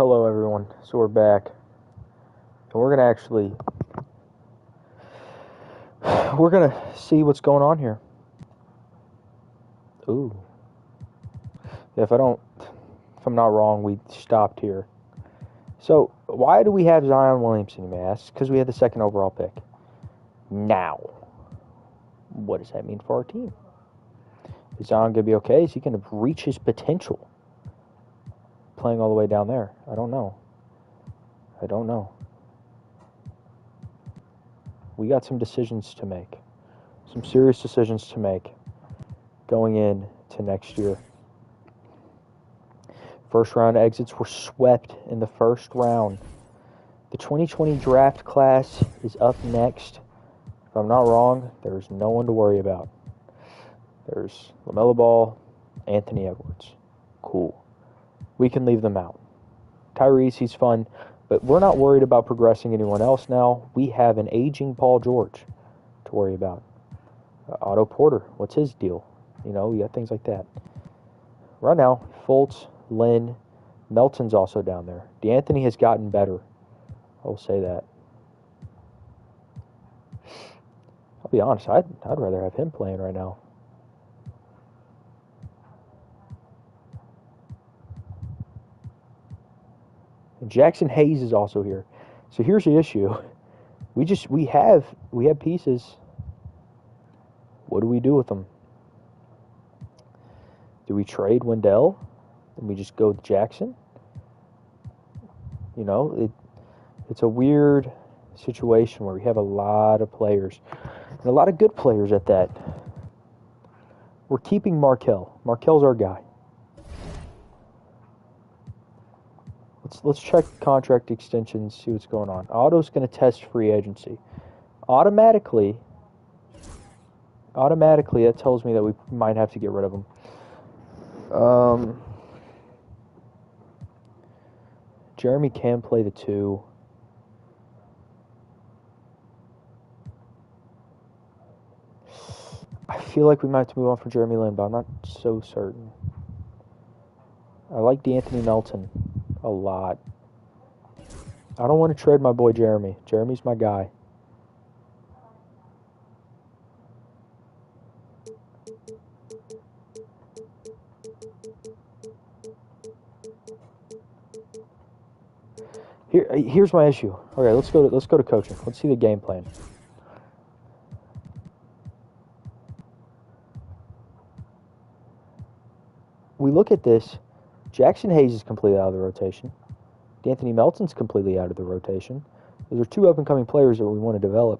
Hello everyone, so we're back, and we're gonna see what's going on here. Ooh. Yeah, if I'm not wrong, we stopped here. So, why do we have Zion Williamson, you may ask? Because we had the second overall pick. Now, what does that mean for our team? Is Zion gonna be okay? Is he gonna reach his potential? Playing all the way down there. I don't know. We got some decisions to make. Some serious decisions to make going into next year. First round exits were swept in the first round. The 2020 draft class is up next. If I'm not wrong, there's no one to worry about. There's LaMelo Ball, Anthony Edwards. Cool. We can leave them out. Tyrese, he's fun, but we're not worried about progressing anyone else now. We have an aging Paul George to worry about. Otto Porter, what's his deal? You got things like that. Right now, Fultz, Lynn, Melton's also down there. DeAnthony has gotten better. I'll say that. I'll be honest, I'd rather have him playing right now. And Jackson Hayes is also here. So here's the issue. We have pieces. What do we do with them? Do we trade Wendell and we just go with Jackson? It's a weird situation where we have a lot of players and a lot of good players at that. We're keeping Markelle. Markelle's our guy. Let's check contract extensions, see what's going on. Otto's going to test free agency. Automatically, that tells me that we might have to get rid of him. Jeremy can play the 2. I feel like we might have to move on from Jeremy Lin, but I'm not so certain. I like DeAnthony Melton a lot. I don't want to trade my boy Jeremy. Jeremy's my guy. Here's my issue. Okay, let's go to coaching. Let's see the game plan. We look at this. Jackson Hayes is completely out of the rotation. D'Anthony Melton's completely out of the rotation. Those are 2 up-and-coming players that we want to develop.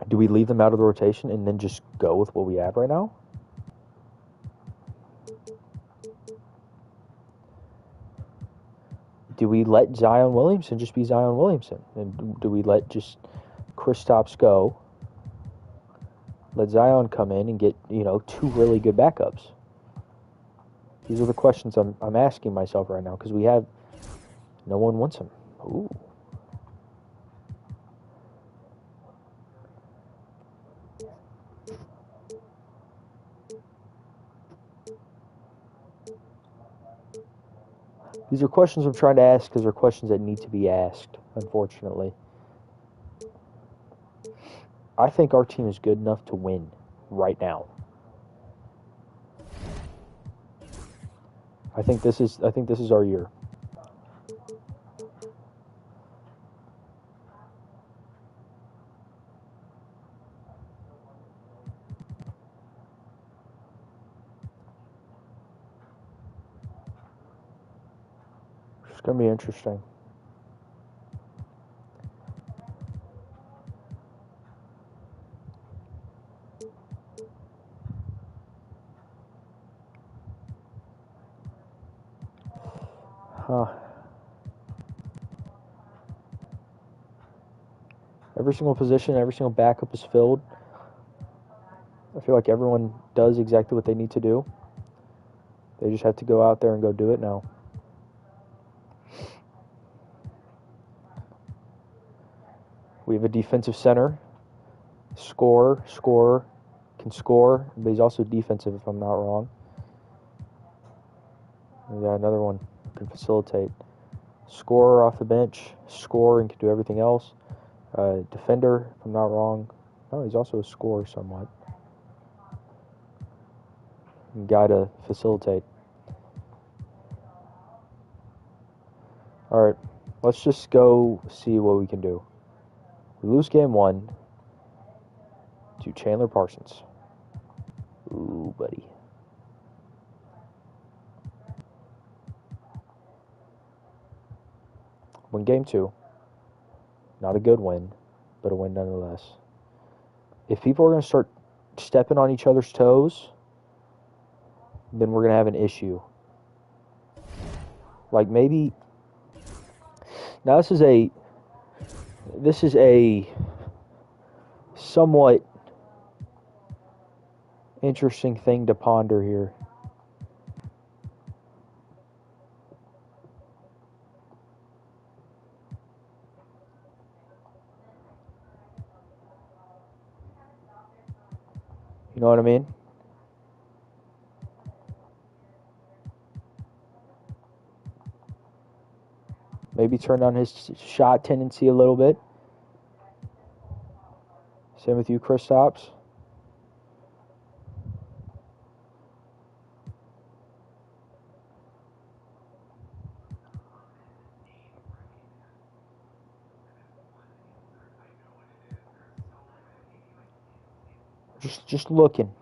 Do we leave them out of the rotation and then just go with what we have right now? Do we let Zion Williamson just be Zion Williamson? And do we let just Kristaps go? Let Zion come in and get, 2 really good backups? These are the questions I'm asking myself right now because no one wants him. Ooh. These are questions I'm trying to ask because they're questions that need to be asked, unfortunately. I think our team is good enough to win right now. I think this is our year. It's going to be interesting. Every single position, every single backup is filled. I feel like everyone does exactly what they need to do. They just have to go out there and go do it now. We have a defensive center, scorer, can score, but he's also defensive if I'm not wrong. We got another one, can facilitate. Scorer off the bench, score and can do everything else. Defender, if I'm not wrong. No, he's also a scorer somewhat. Guy to facilitate. Alright, let's just go see what we can do. We lose game 1 to Chandler Parsons. Ooh, buddy. Win game 2. Not a good win, but a win nonetheless. If people are going to start stepping on each other's toes, then we're going to have an issue. Like maybe... Now this is a somewhat interesting thing to ponder here. You know what I mean? Maybe turn down his shot tendency a little bit. Same with you, Kristaps. Just looking.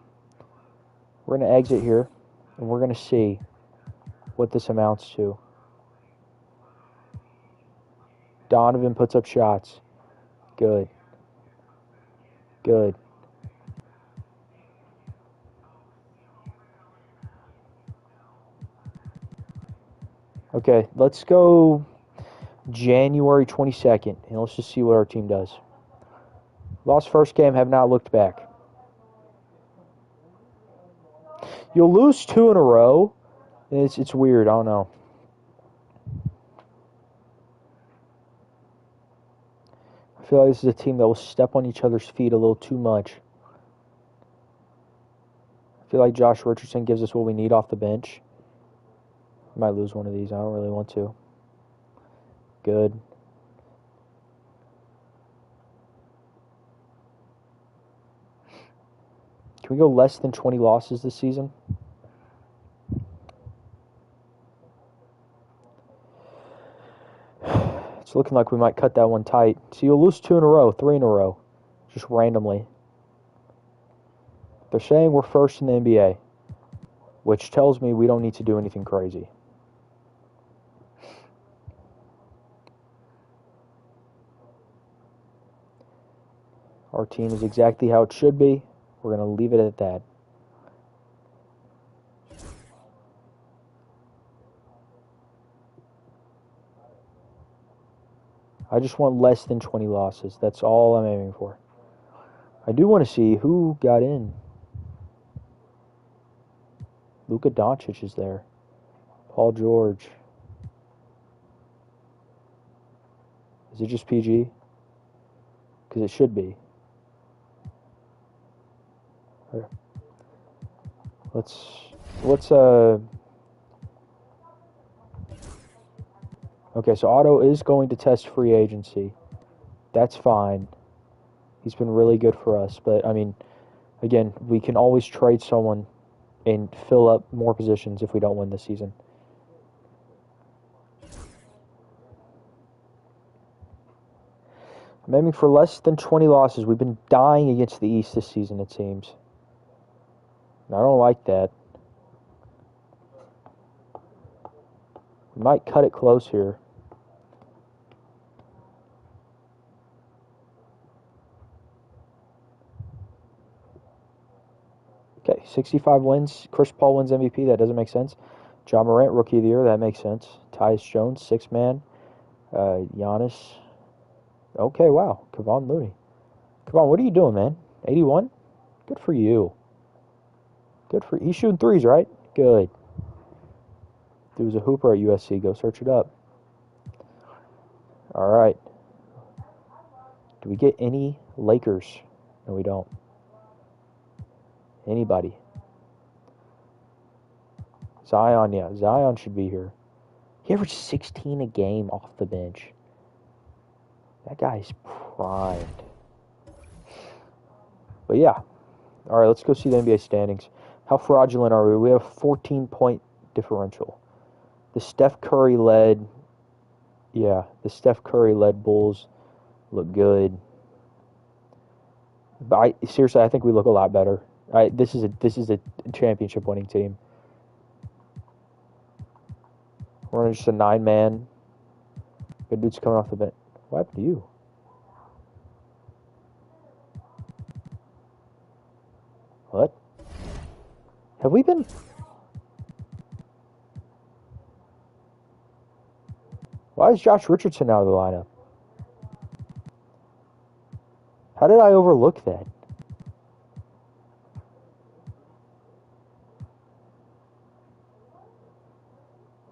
We're going to exit here, and we're going to see what this amounts to. Donovan puts up shots. Good. Good. Okay, let's go January 22nd, and let's just see what our team does. Lost first game, have not looked back. You'll lose 2 in a row. It's weird, I don't know. I feel like this is a team that will step on each other's feet a little too much. I feel like Josh Richardson gives us what we need off the bench. Might lose one of these. I don't really want to. Good. Can we go less than 20 losses this season? It's looking like we might cut that one tight. So you'll lose 2 in a row, 3 in a row. Just randomly. They're saying we're first in the NBA, which tells me we don't need to do anything crazy. Our team is exactly how it should be. We're going to leave it at that. I just want less than 20 losses. That's all I'm aiming for. I do want to see who got in. Luka Doncic is there. Paul George. Is it just PG? Because it should be. Let's Okay, so Otto is going to test free agency. That's fine. He's been really good for us, but I mean, again, we can always trade someone and fill up more positions if we don't win this season. I'm aiming for less than 20 losses. We've been dying against the East this season, it seems. And I don't like that. We might cut it close here. Okay, 65 wins. Chris Paul wins MVP. That doesn't make sense. John Morant, Rookie of the Year. That makes sense. Tyus Jones, 6-man. Giannis. Okay, wow. Kevon Looney. Kevon, what are you doing, man? 81? Good for you. Good for you. He's shooting threes, right? Good. Dude was a hooper at USC. Go search it up. All right. Do we get any Lakers? No, we don't. Anybody? Zion, yeah. Zion should be here. He averaged 16 a game off the bench. That guy's primed. But yeah. All right, let's go see the NBA standings. How fraudulent are we? We have a 14-point differential. The Steph Curry led Bulls look good. But seriously, I think we look a lot better. This is a championship winning team. We're just a 9-man. Good dude's coming off the bench. What happened to you? What? Have we been... Why is Josh Richardson out of the lineup? How did I overlook that?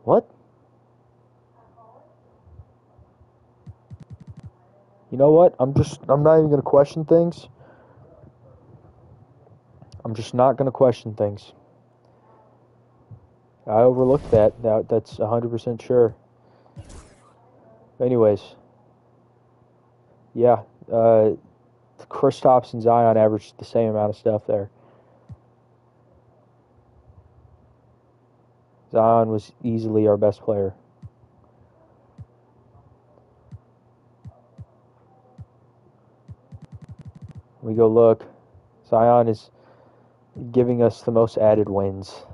What? You know what? I'm not even going to question things. I'm just not going to question things. I overlooked that. That's 100% sure. Anyways. Yeah. Kristaps and Zion averaged the same amount of stuff there. Zion was easily our best player. We go look. Zion is giving us the most added wins.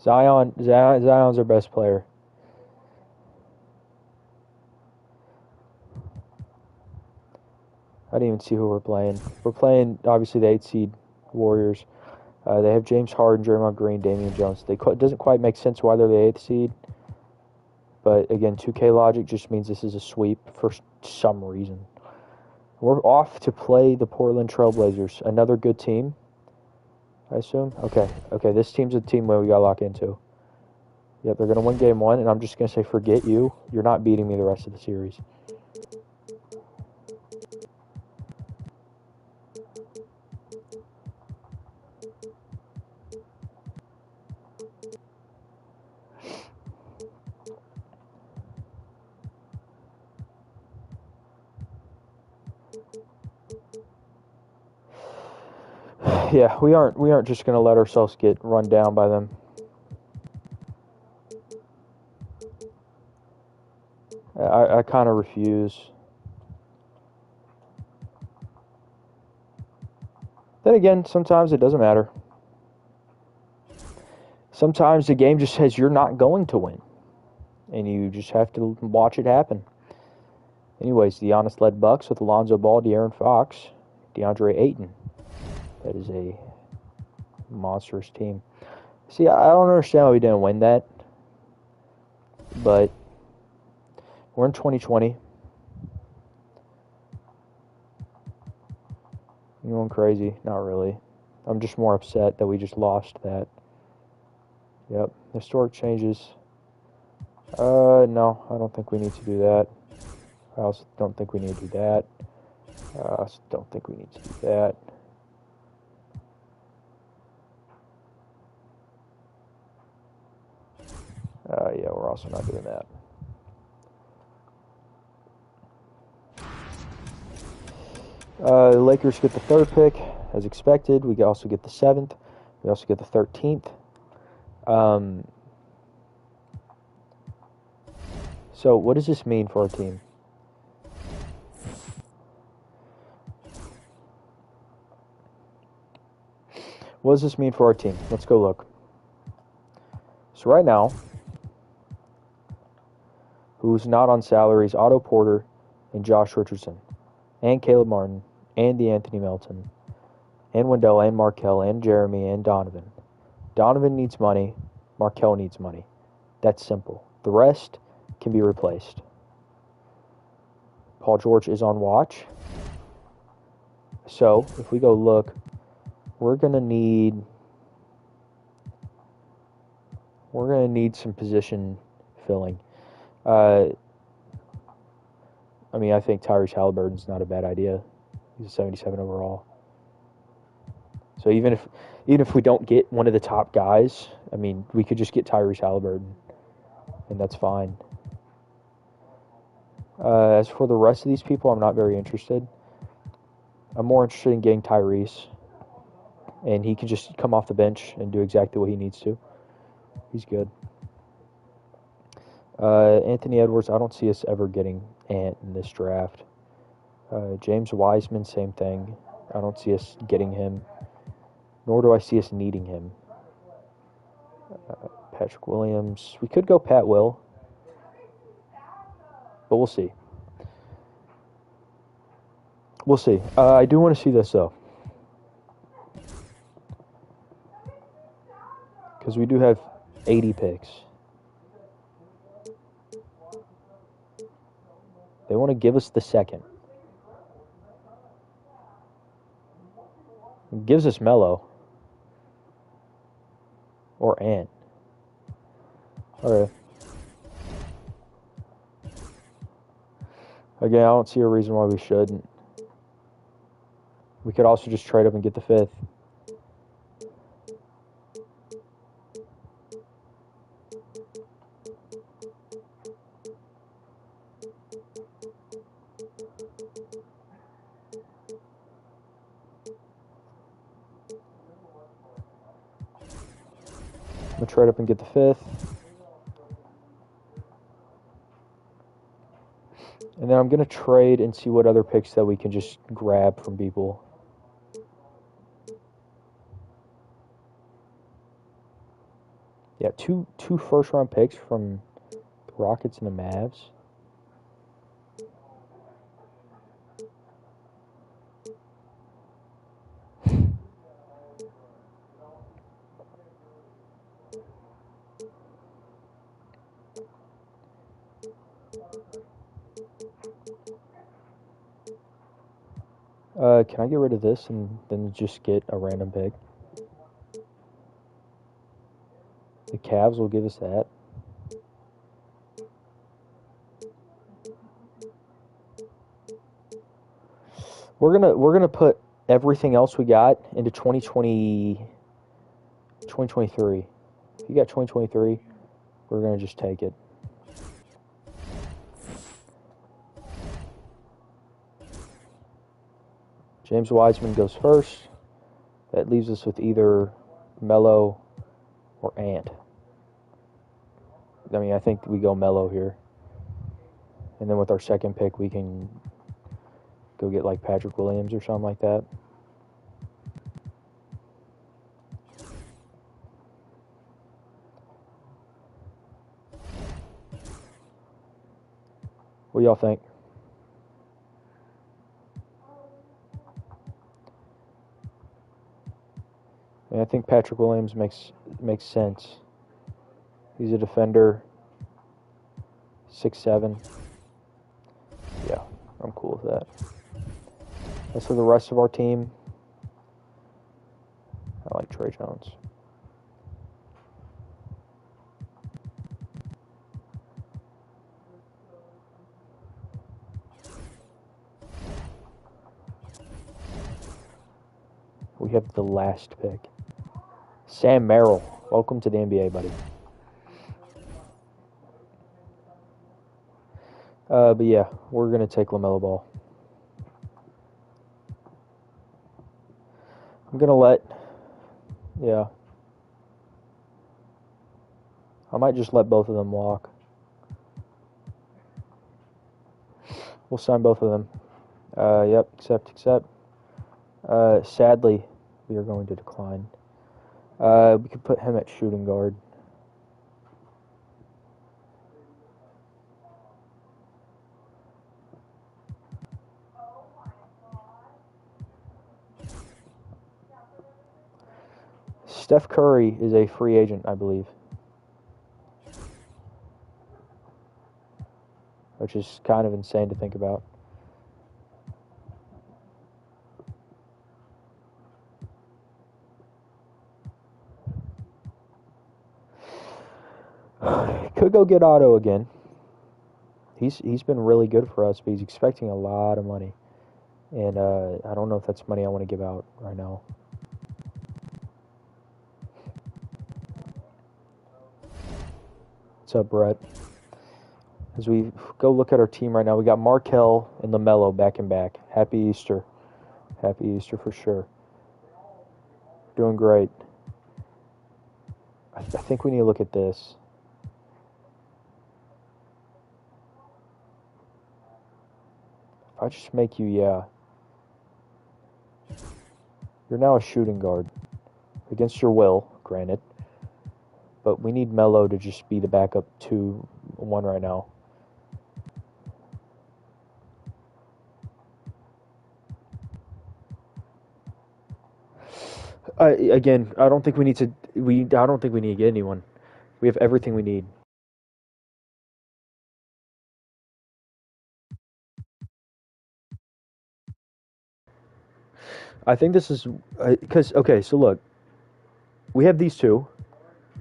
Zion's our best player. I didn't even see who we're playing. We're playing, obviously, the 8 seed Warriors. They have James Harden, Draymond Green, Damian Jones. It doesn't quite make sense why they're the 8th seed. But, again, 2K logic just means this is a sweep for some reason. We're off to play the Portland Trailblazers. Another good team, I assume. Okay, this team's a team where we got to lock into. Yep, they're going to win game 1, and I'm just going to say, forget you. You're not beating me the rest of the series. Yeah, we aren't just going to let ourselves get run down by them. I kind of refuse. Then again, sometimes it doesn't matter. Sometimes the game just says you're not going to win. And you just have to watch it happen. Anyways, the Giannis-led Bucks with Alonzo Ball, De'Aaron Fox, DeAndre Ayton. That is a monstrous team. See, I don't understand why we didn't win that. But we're in 2020. You going crazy? Not really. I'm just more upset that we just lost that. Yep. Historic changes. No, I don't think we need to do that. I also don't think we need to do that. I also don't think we need to do that. Yeah, we're also not doing that. The Lakers get the 3rd pick, as expected. We also get the 7th. We also get the 13th. So what does this mean for our team? What does this mean for our team? Let's go look. So right now, who's not on salaries, Otto Porter and Josh Richardson, and Caleb Martin, and DeAnthony Melton, and Wendell, and Markelle, and Jeremy, and Donovan. Donovan needs money. Markelle needs money. That's simple. The rest can be replaced. Paul George is on watch. So, if we go look, we're going to need some position filling. I think Tyrese Halliburton's not a bad idea. He's a 77 overall. So even if we don't get one of the top guys, I mean, we could just get Tyrese Halliburton, and that's fine. As for the rest of these people, I'm not very interested. I'm more interested in getting Tyrese, and he can just come off the bench and do exactly what he needs to. He's good. Anthony Edwards, I don't see us ever getting Ant in this draft. James Wiseman, same thing. I don't see us getting him, nor do I see us needing him. Patrick Williams, we could go Pat Will, but we'll see. We'll see. I do want to see this, though, because we do have 80 picks. They want to give us the second. It gives us Melo. Or Ant. Alright. Again, I don't see a reason why we shouldn't. We could also just trade up and get the fifth. I'm going to trade up and get the fifth. And then I'm going to trade and see what other picks that we can just grab from people. Yeah, two first-round picks from the Rockets and the Mavs. Can I get rid of this and then just get a random pick? The Cavs will give us that. We're gonna put everything else we got into 2023. If you got 2023, we're gonna just take it. James Wiseman goes first. That leaves us with either Melo or Ant. I mean, I think we go Melo here. And then with our second pick, we can go get like Patrick Williams or something like that. What do y'all think? And I think Patrick Williams makes sense. He's a defender, 6'7". Yeah, I'm cool with that. As for the rest of our team, I like Trey Jones. We have the last pick. Sam Merrill, welcome to the NBA, buddy. But yeah, we're going to take LaMelo Ball. I'm going to I might just let both of them walk. We'll sign both of them. Yep, accept. Sadly, we are going to decline. We could put him at shooting guard. Steph Curry is a free agent, I believe. Which is kind of insane to think about. Could go get Otto again. He's been really good for us, but he's expecting a lot of money. And I don't know if that's money I want to give out right now. What's up, Brett? As we go look at our team right now, we got Markel and LaMelo back and back. Happy Easter. Happy Easter for sure. Doing great. I think we need to look at this. If I just make you, yeah. You're now a shooting guard. Against your will, granted. But we need Melo to just be the backup 2-1 right now. Again, I don't think we need to. I don't think we need to get anyone. We have everything we need. I think this is because okay. So look, we have these two.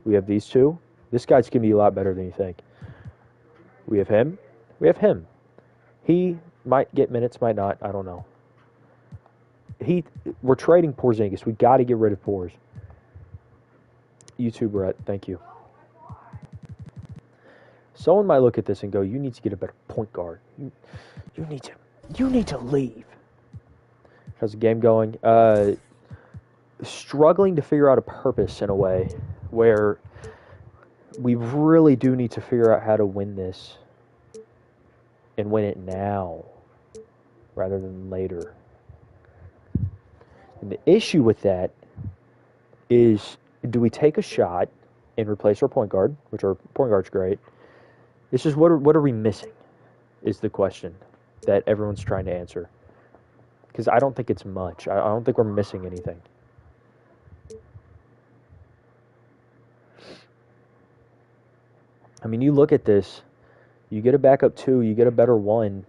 We have these two. This guy's gonna be a lot better than you think. We have him. We have him. He might get minutes, might not. I don't know. We're trading Porzingis. We got to get rid of Porz. You too, Brett. Thank you. Someone might look at this and go, "You need to get a better point guard. You need to leave." How's the game going? Struggling to figure out a purpose in a way where we really do need to figure out how to win this and win it now rather than later. And the issue with that is, do we take a shot and replace our point guard, which our point guard's great? It's just what are we missing is the question that everyone's trying to answer. Because I don't think it's much. I don't think we're missing anything. I mean, you look at this, you get a backup 2, you get a better 1.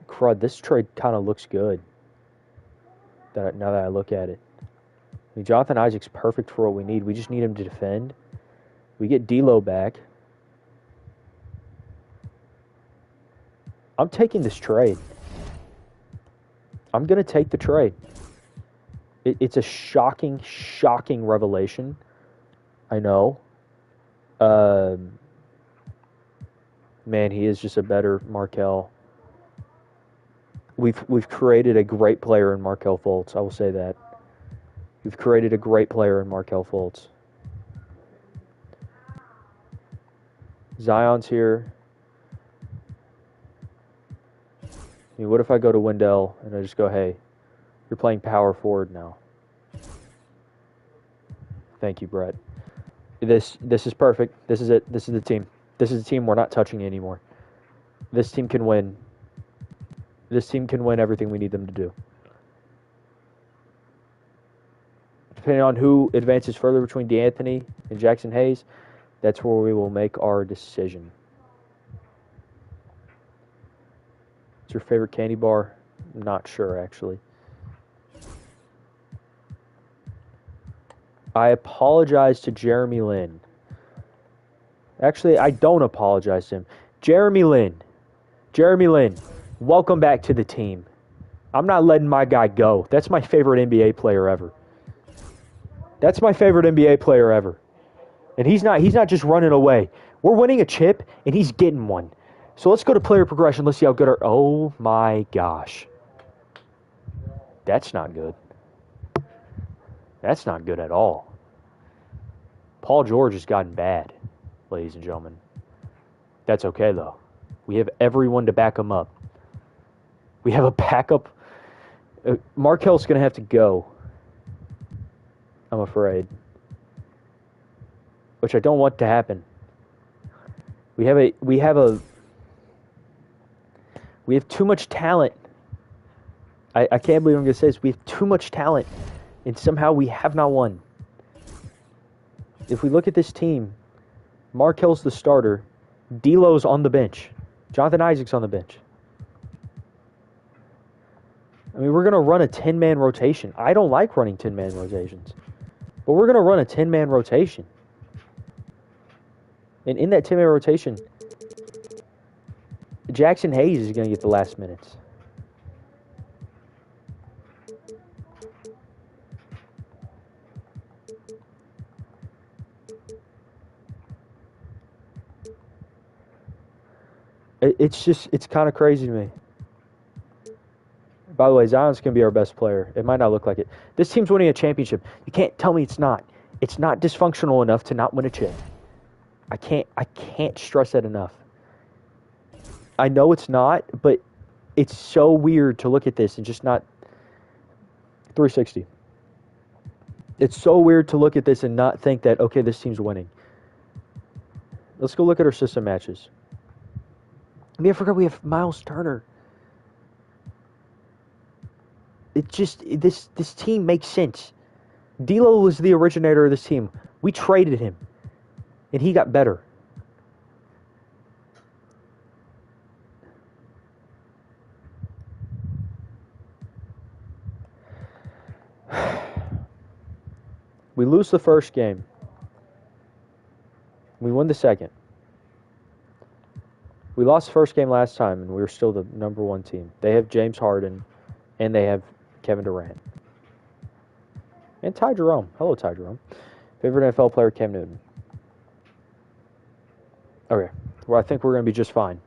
Crud, this trade kind of looks good. Now that I look at it. I mean, Jonathan Isaac's perfect for what we need. We just need him to defend. We get D'Lo back. I'm taking this trade. I'm going to take the trade. It's a shocking revelation. I know. Man, he is just a better Markel. We've created a great player in Markel Fultz. I will say that. We've created a great player in Markel Fultz. Zion's here. I mean, what if I go to Wendell and I just go, "Hey, you're playing power forward now." Thank you, Brett. This is perfect. This is it. This is the team. This is the team we're not touching anymore. This team can win. This team can win everything we need them to do. Depending on who advances further between D'Anthony and Jackson Hayes, that's where we will make our decision. What's your favorite candy bar? I'm not sure, actually. I apologize to Jeremy Lin. Actually, I don't apologize to him. Jeremy Lin, welcome back to the team. I'm not letting my guy go. That's my favorite NBA player ever. That's my favorite NBA player ever. And he's not just running away. We're winning a chip, and he's getting one. So let's go to player progression. Let's see how good our... Oh, my gosh. That's not good. That's not good at all. Paul George has gotten bad, ladies and gentlemen. That's okay, though. We have everyone to back him up. We have a backup. Markel's going to have to go, I'm afraid. Which I don't want to happen. We have too much talent. I can't believe I'm going to say this. We have too much talent, and somehow we have not won. If we look at this team, Markel's the starter. D'Lo's on the bench. Jonathan Isaac's on the bench. I mean, we're going to run a 10-man rotation. I don't like running 10-man rotations. But we're going to run a 10-man rotation. And in that 10-man rotation, Jackson Hayes is going to get the last minutes. It's kind of crazy to me. By the way, Zion's going to be our best player. It might not look like it. This team's winning a championship. You can't tell me it's not. It's not dysfunctional enough to not win a chip. I can't stress that enough. I know it's not, but it's so weird to look at this and just not 360. It's so weird to look at this and not think that, okay, this team's winning. Let's go look at our system matches. I forgot we have Miles Turner. It just, this team makes sense. D'Lo was the originator of this team. We traded him, and he got better. We lose the first game. We win the second. We lost the first game last time, and we were still the #1 team. They have James Harden, and they have Kevin Durant. And Ty Jerome. Hello, Ty Jerome. Favorite NFL player, Cam Newton. Okay. Well, I think we're going to be just fine.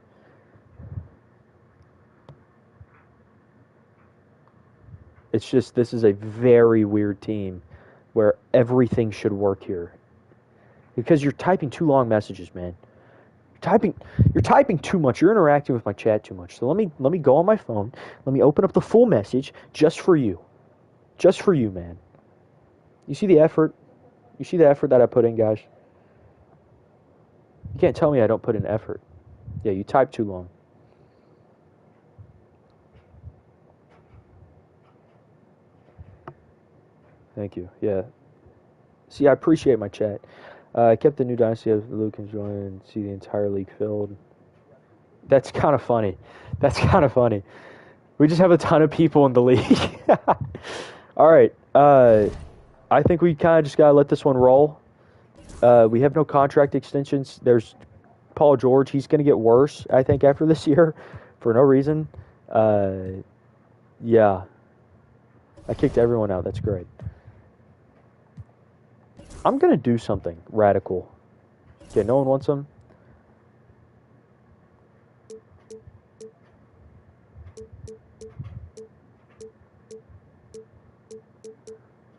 It's just, this is a very weird team where everything should work here. Because you're typing too long messages, man. You're typing too much. You're interacting with my chat too much. So let me go on my phone. Let me open up the full message just for you. Just for you, man. You see the effort? You see the effort that I put in, guys? You can't tell me I don't put in effort. Yeah, you type too long. Thank you. Yeah. See, I appreciate my chat. I kept the new dynasty as Luke can join and see the entire league filled. That's kind of funny. That's kind of funny. We just have a ton of people in the league. All right. I think we kind of just got to let this one roll. We have no contract extensions. There's Paul George. He's going to get worse, I think, after this year for no reason. Yeah. I kicked everyone out. That's great. I'm going to do something radical. Okay, no one wants them?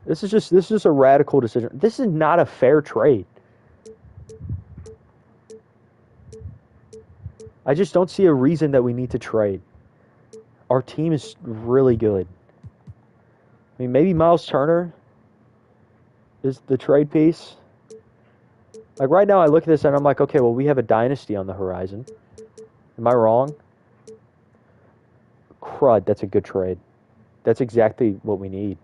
This is just a radical decision. This is not a fair trade. I just don't see a reason that we need to trade. Our team is really good. I mean, maybe Miles Turner is the trade piece. Like right now I look at this and I'm like, okay, well, we have a dynasty on the horizon. Am I wrong? Crud, that's a good trade. That's exactly what we need.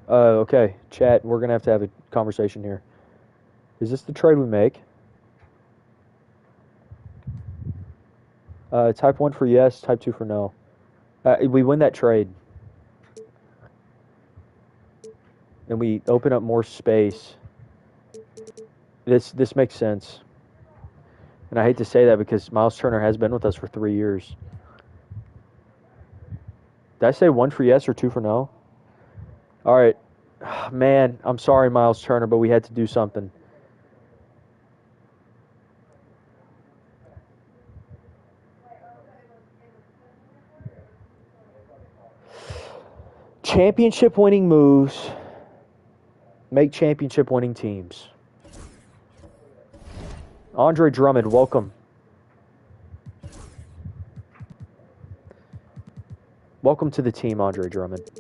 Okay, chat, we're going to have a conversation here. Is this the trade we make? Type 1 for yes, type 2 for no. We win that trade. And we open up more space. This makes sense. And I hate to say that because Miles Turner has been with us for 3 years. Did I say 1 for yes or 2 for no? All right. Man, I'm sorry, Miles Turner, but we had to do something. Championship winning moves make championship winning teams. Andre Drummond, welcome. Welcome to the team, Andre Drummond.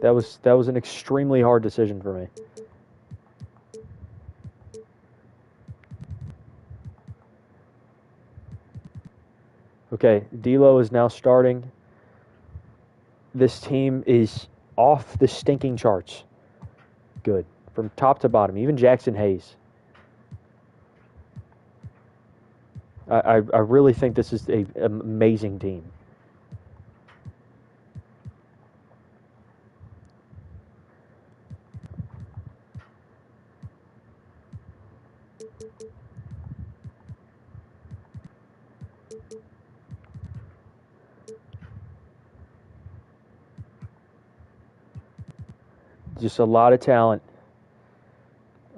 That was an extremely hard decision for me. Okay, D'Lo is now starting. This team is off the stinking charts. Good. From top to bottom. Even Jackson Hayes. I really think this is an amazing team. Just a lot of talent.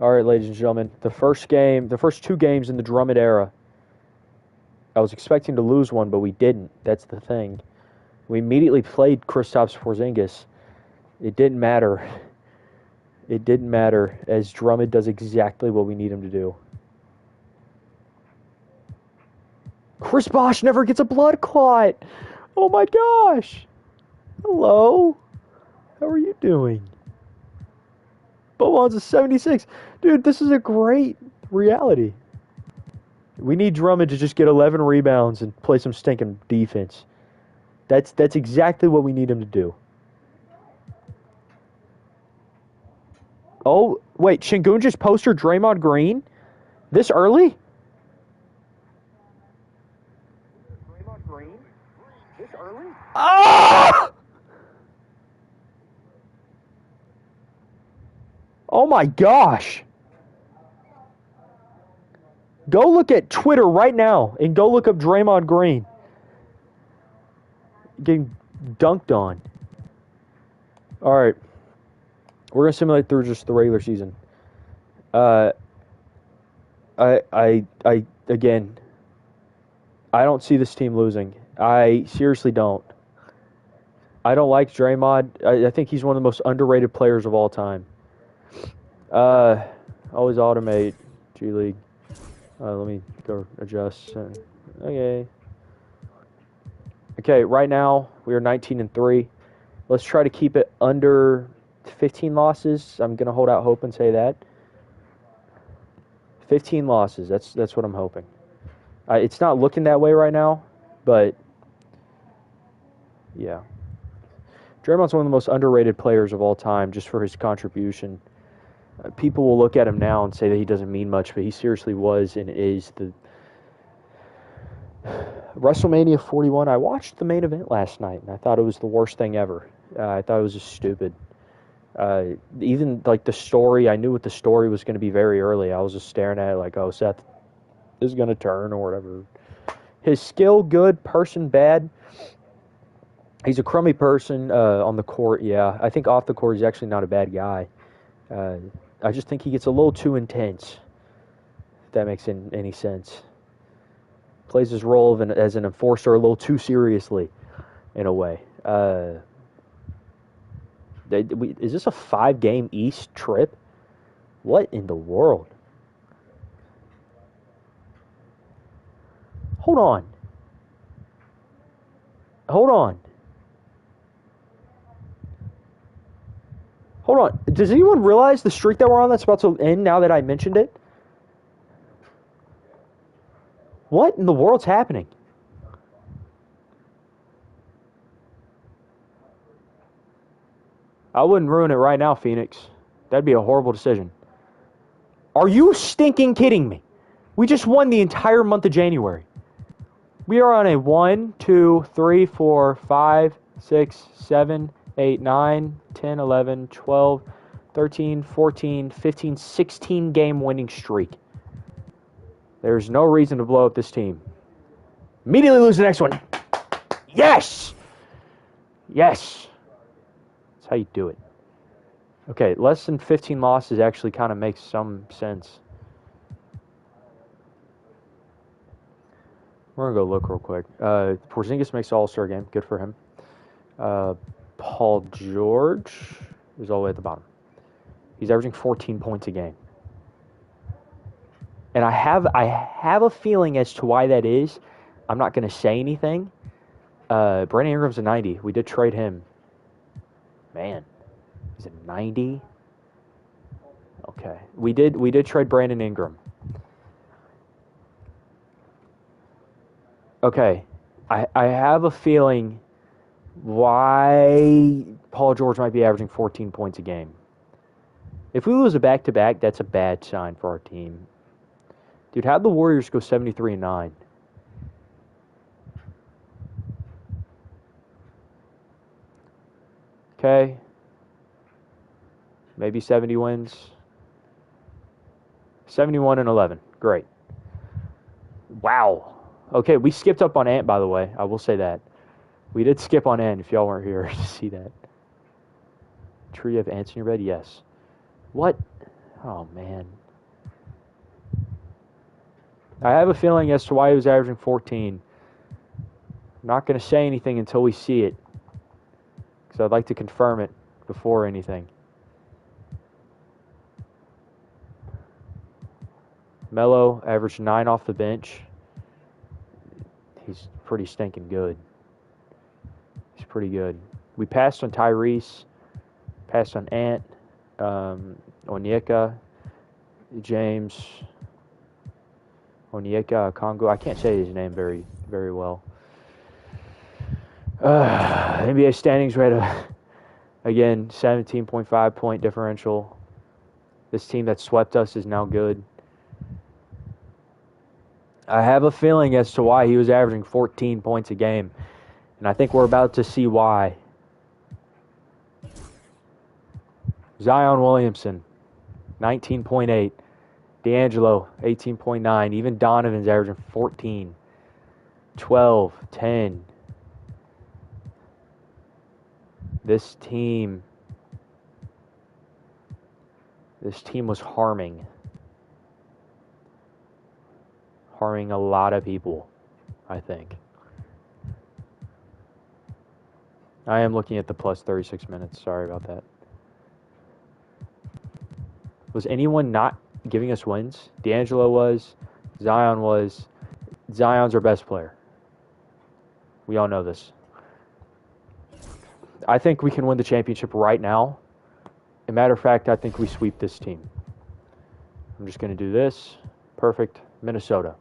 All right, ladies and gentlemen, the first two games in the Drummond era, I was expecting to lose one, but we didn't. That's the thing. We immediately played Kristaps Porzingis. It didn't matter. It didn't matter, as Drummond does exactly what we need him to do. Chris Bosh never gets a blood clot. Oh my gosh. Hello. How are you doing? Bowan's a 76. Dude, this is a great reality. We need Drummond to just get 11 rebounds and play some stinking defense. That's exactly what we need him to do. Oh, wait, Şengün just posted Draymond Green? This early? Draymond Green? This early? Ah! Oh my gosh. Go look at Twitter right now and go look up Draymond Green getting dunked on. All right. We're going to simulate through just the regular season. Again, I don't see this team losing. I seriously don't. I don't like Draymond. I think he's one of the most underrated players of all time. Always automate G League. Let me go adjust. Okay. Okay, right now we are 19-3. Let's try to keep it under 15 losses. I'm gonna hold out hope and say that 15 losses. That's what I'm hoping. It's not looking that way right now, but yeah. Draymond's one of the most underrated players of all time, just for his contribution. People will look at him now and say that he doesn't mean much, but he seriously was and is the WrestleMania 41. I watched the main event last night, and I thought it was the worst thing ever. I thought it was just stupid. Even like the story, I knew what the story was going to be very early. I was just staring at it like, oh, Seth is going to turn or whatever. His skill, good. Person, bad. He's a crummy person on the court, yeah. I think off the court, he's actually not a bad guy. I just think he gets a little too intense, if that makes any sense. Plays his role as an enforcer a little too seriously, in a way. Is this a 5-game East trip? What in the world? Hold on. Does anyone realize the streak that we're on that's about to end now that I mentioned it? What in the world's happening? I wouldn't ruin it right now, Phoenix. That'd be a horrible decision. Are you stinking kidding me? We just won the entire month of January. We are on a 1, 2, 3, 4, 5, 6, 7, 8, 9, 10, 11, 12, 13, 14, 15, 16 game winning streak. There's no reason to blow up this team. Immediately lose the next one. Yes! Yes. That's how you do it. Okay, less than 15 losses actually kind of makes some sense. We're going to go look real quick. Porzingis makes the All-Star game. Good for him. Paul George is all the way at the bottom. He's averaging 14 points a game. And I have a feeling as to why that is. I'm not going to say anything. Brandon Ingram's a 90. We did trade him. Man, he's a 90. Okay, we did trade Brandon Ingram. Okay, I have a feeling why Paul George might be averaging 14 points a game. If we lose a back-to-back, that's a bad sign for our team. Dude, how'd the Warriors go 73-9? Okay. Maybe 70 wins. 71-11. Great. Wow. Okay, we skipped up on Ant, by the way. I will say that. We did skip on Ant if y'all weren't here to see that. Tree of ants in your bed? Yes. What? Oh, man. I have a feeling as to why he was averaging 14. I'm not going to say anything until we see it, because I'd like to confirm it before anything. Melo averaged 9 off the bench. He's pretty stinking good. He's pretty good. We passed on Tyrese, passed on Ant, Onyeka, James, Onyeka, Congo. I can't say his name very, very well. NBA standings, right? Again, 17.5 point differential. This team that swept us is now good. I have a feeling as to why he was averaging 14 points a game, and I think we're about to see why. Zion Williamson, 19.8. D'Angelo, 18.9. Even Donovan's averaging 14, 12, 10. This team was harming a lot of people, I think. I am looking at the plus 36 minutes. Sorry about that. Was anyone not giving us wins? D'Angelo was. Zion was. Zion's our best player. We all know this. I think we can win the championship right now. As a matter of fact, I think we sweep this team. I'm just going to do this. Perfect. Minnesota.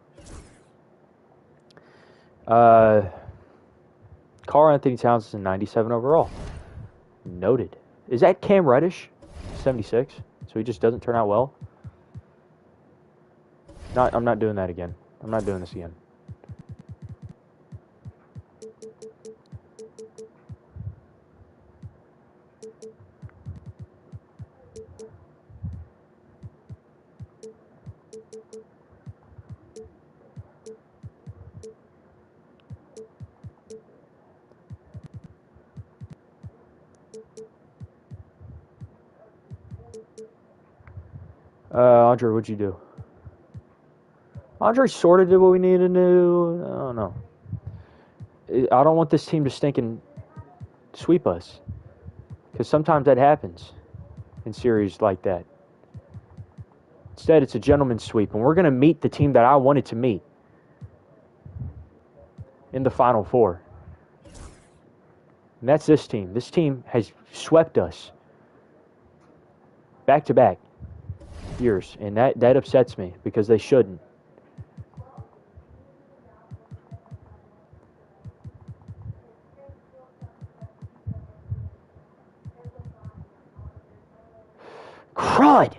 Karl Anthony Towns is a 97 overall. Noted. Is that Cam Reddish? 76. So he just doesn't turn out well? I'm not doing that again. I'm not doing this again. Andre, what'd you do? Andre sort of did what we needed to do. I don't know. I don't want this team to stink and sweep us, because sometimes that happens in series like that. Instead, it's a gentleman's sweep, and we're going to meet the team that I wanted to meet in the Final Four. And that's this team. This team has swept us back-to-back years, and that upsets me, because they shouldn't. Crud!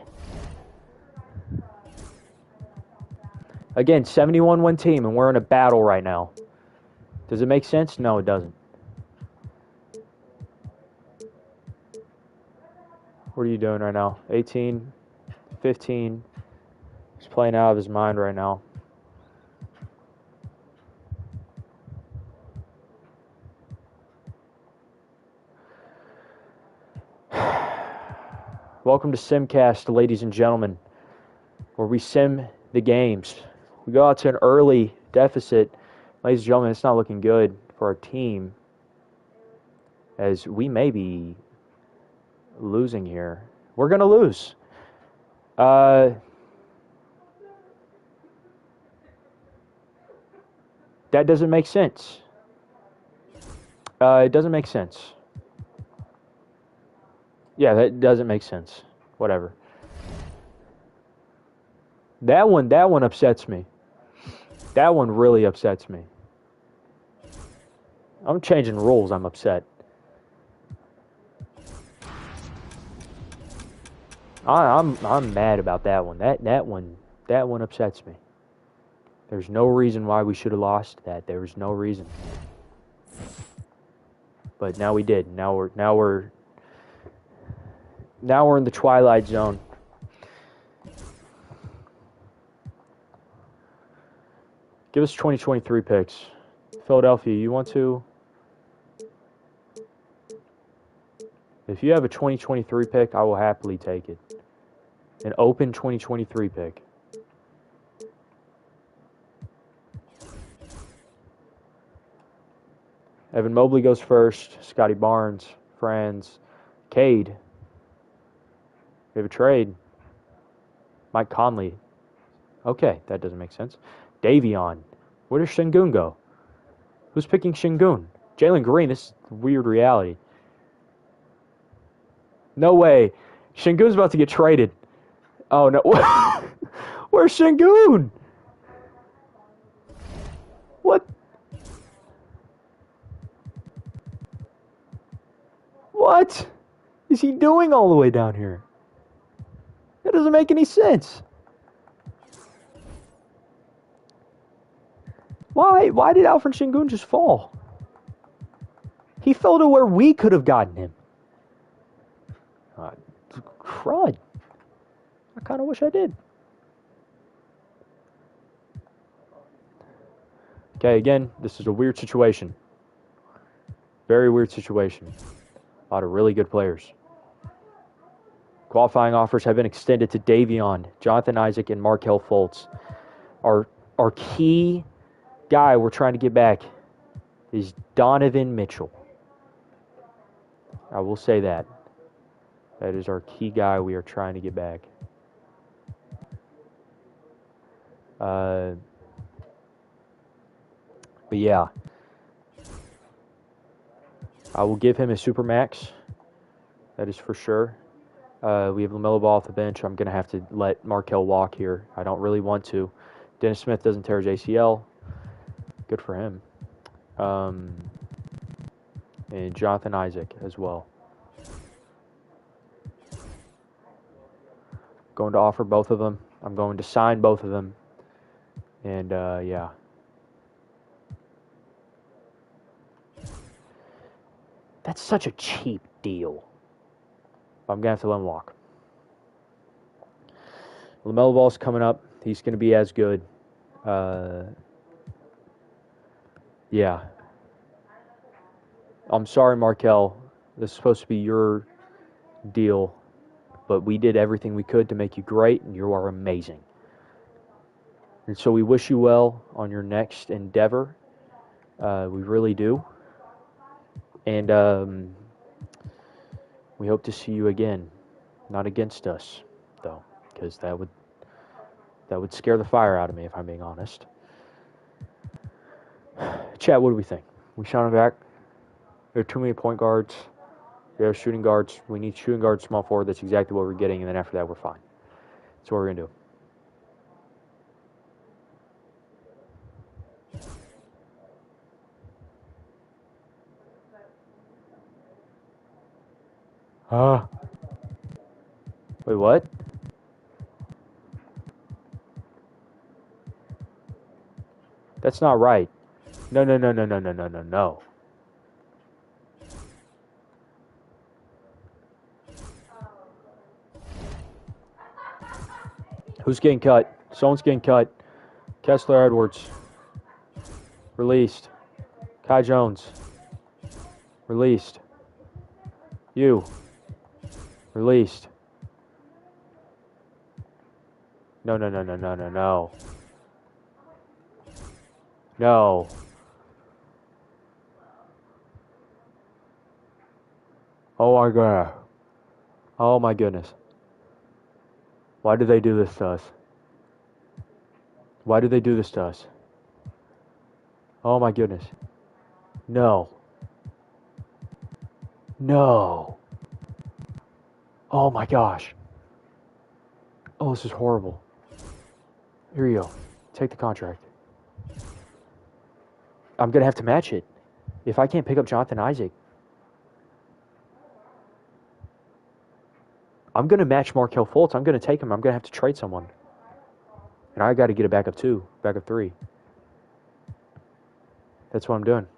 Again, 71-win team, and we're in a battle right now. Does it make sense? No, it doesn't. What are you doing right now? 18, 15. He's playing out of his mind right now. Welcome to Simcast, ladies and gentlemen, where we sim the games. We go out to an early deficit. Ladies and gentlemen, it's not looking good for our team, as we may be losing here. We're going to lose. That doesn't make sense. It doesn't make sense. Yeah, that doesn't make sense. Whatever. That one upsets me. That one really upsets me. I'm changing rules. I'm upset. I'm mad about that one. That one upsets me. There's no reason why we should have lost that. There was no reason. But now we did. Now we're in the twilight zone. Give us 2023 picks. Philadelphia, you want to? If you have a 2023 pick, I will happily take it. An open 2023 pick. Evan Mobley goes first. Scotty Barnes, Franz, Cade. We have a trade. Mike Conley. Okay, that doesn't make sense. Davion. Where does Şengün go? Who's picking Şengün? Jalen Green. This is weird reality. No way. Şengün's about to get traded. Oh, no. Where's Şengün? What? What is he doing all the way down here? That doesn't make any sense. Why did Alfred Şengün just fall? He fell to where we could have gotten him. Crud. I kind of wish I did. Okay, again, this is a weird situation. Very weird situation. A lot of really good players. Qualifying offers have been extended to Davion, Jonathan Isaac, and Markelle Fultz. Our key guy we're trying to get back is Donovan Mitchell. I will say that. That is our key guy we are trying to get back. But yeah. I will give him a Supermax. That is for sure. We have LaMelo Ball off the bench. I'm going to have to let Markelle walk here. I don't really want to. Dennis Smith doesn't tear his ACL. Good for him. And Jonathan Isaac as well. Going to offer both of them. I'm going to sign both of them. And, yeah. That's such a cheap deal. I'm going to have to let him walk. LaMelo Ball's coming up. He's going to be as good. Yeah. I'm sorry, Markelle. This is supposed to be your deal. But we did everything we could to make you great, and you are amazing. And so we wish you well on your next endeavor. We really do. And we hope to see you again. Not against us, though, because that would scare the fire out of me, if I'm being honest. Chat, what do we think? We shot him back. There are too many point guards. We have shooting guards. We need shooting guards, small forward. That's exactly what we're getting. And then after that, we're fine. That's what we're going to do. Wait, what? That's not right. No. Who's getting cut? Someone's getting cut. Kessler Edwards. Released. Kai Jones. Released. You. Released. No. No. Oh my god. Oh my goodness. Why did they do this to us? Why did they do this to us? Oh my goodness. No. No. Oh my gosh. Oh, this is horrible. Here you go. Take the contract. I'm going to have to match it. If I can't pick up Jonathan Isaac, I'm going to match Markelle Fultz. I'm going to take him. I'm going to have to trade someone. And I got to get a backup 2, backup 3. That's what I'm doing.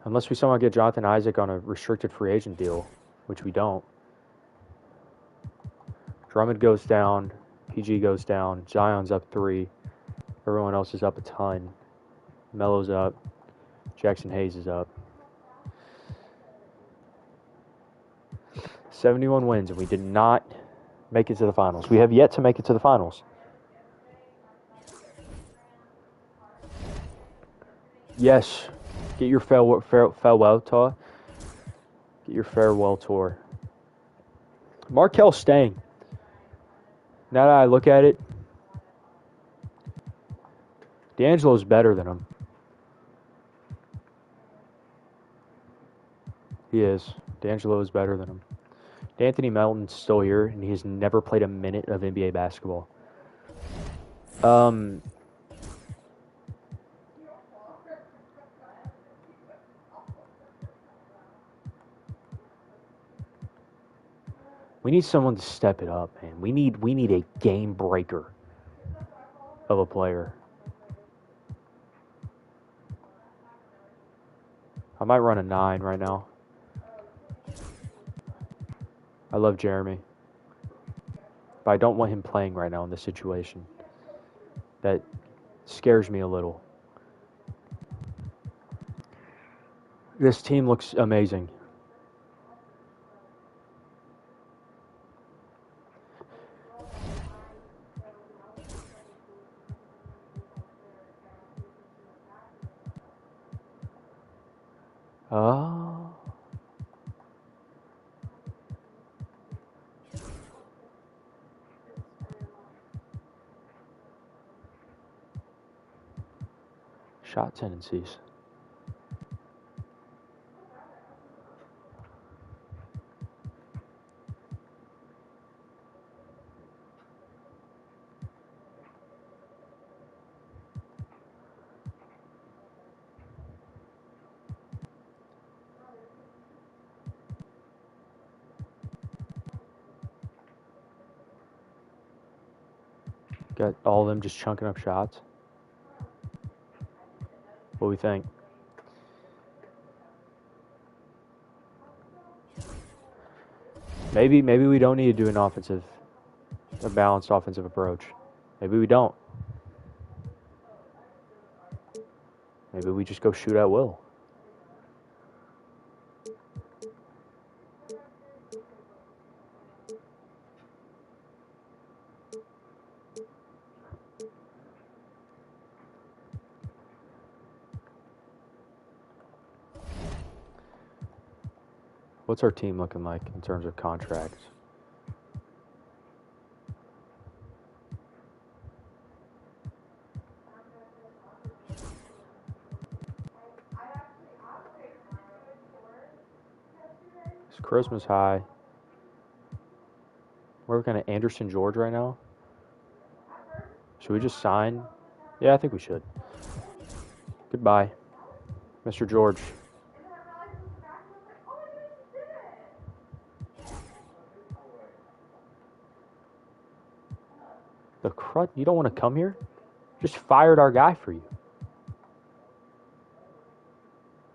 Unless we somehow get Jonathan Isaac on a restricted free agent deal, which we don't. Drummond goes down. PG goes down. Zion's up 3. Everyone else is up a ton. Melo's up. Jackson Hayes is up. 71 wins, and we did not make it to the finals. We have yet to make it to the finals. Yes. Get your farewell tour. Get your farewell tour. Markel's staying. Now that I look at it, D'Angelo's better than him. He is. D'Angelo is better than him. D'Anthony Melton's still here, and he has never played a minute of NBA basketball. We need someone to step it up, man. We need a game breaker of a player. I might run a 9 right now. I love Jeremy. But I don't want him playing right now in this situation. That scares me a little. This team looks amazing. Oh. Shot tendencies. Got all of them just chunking up shots. What do we think? Maybe we don't need to do a balanced offensive approach. Maybe we don't. Maybe we just go shoot at will. What's our team looking like in terms of contracts? His charisma's high. We're looking at Anderson George right now. Should we just sign? Yeah, I think we should. Goodbye, Mr. George. The crud, you don't want to come here? Just fired our guy for you.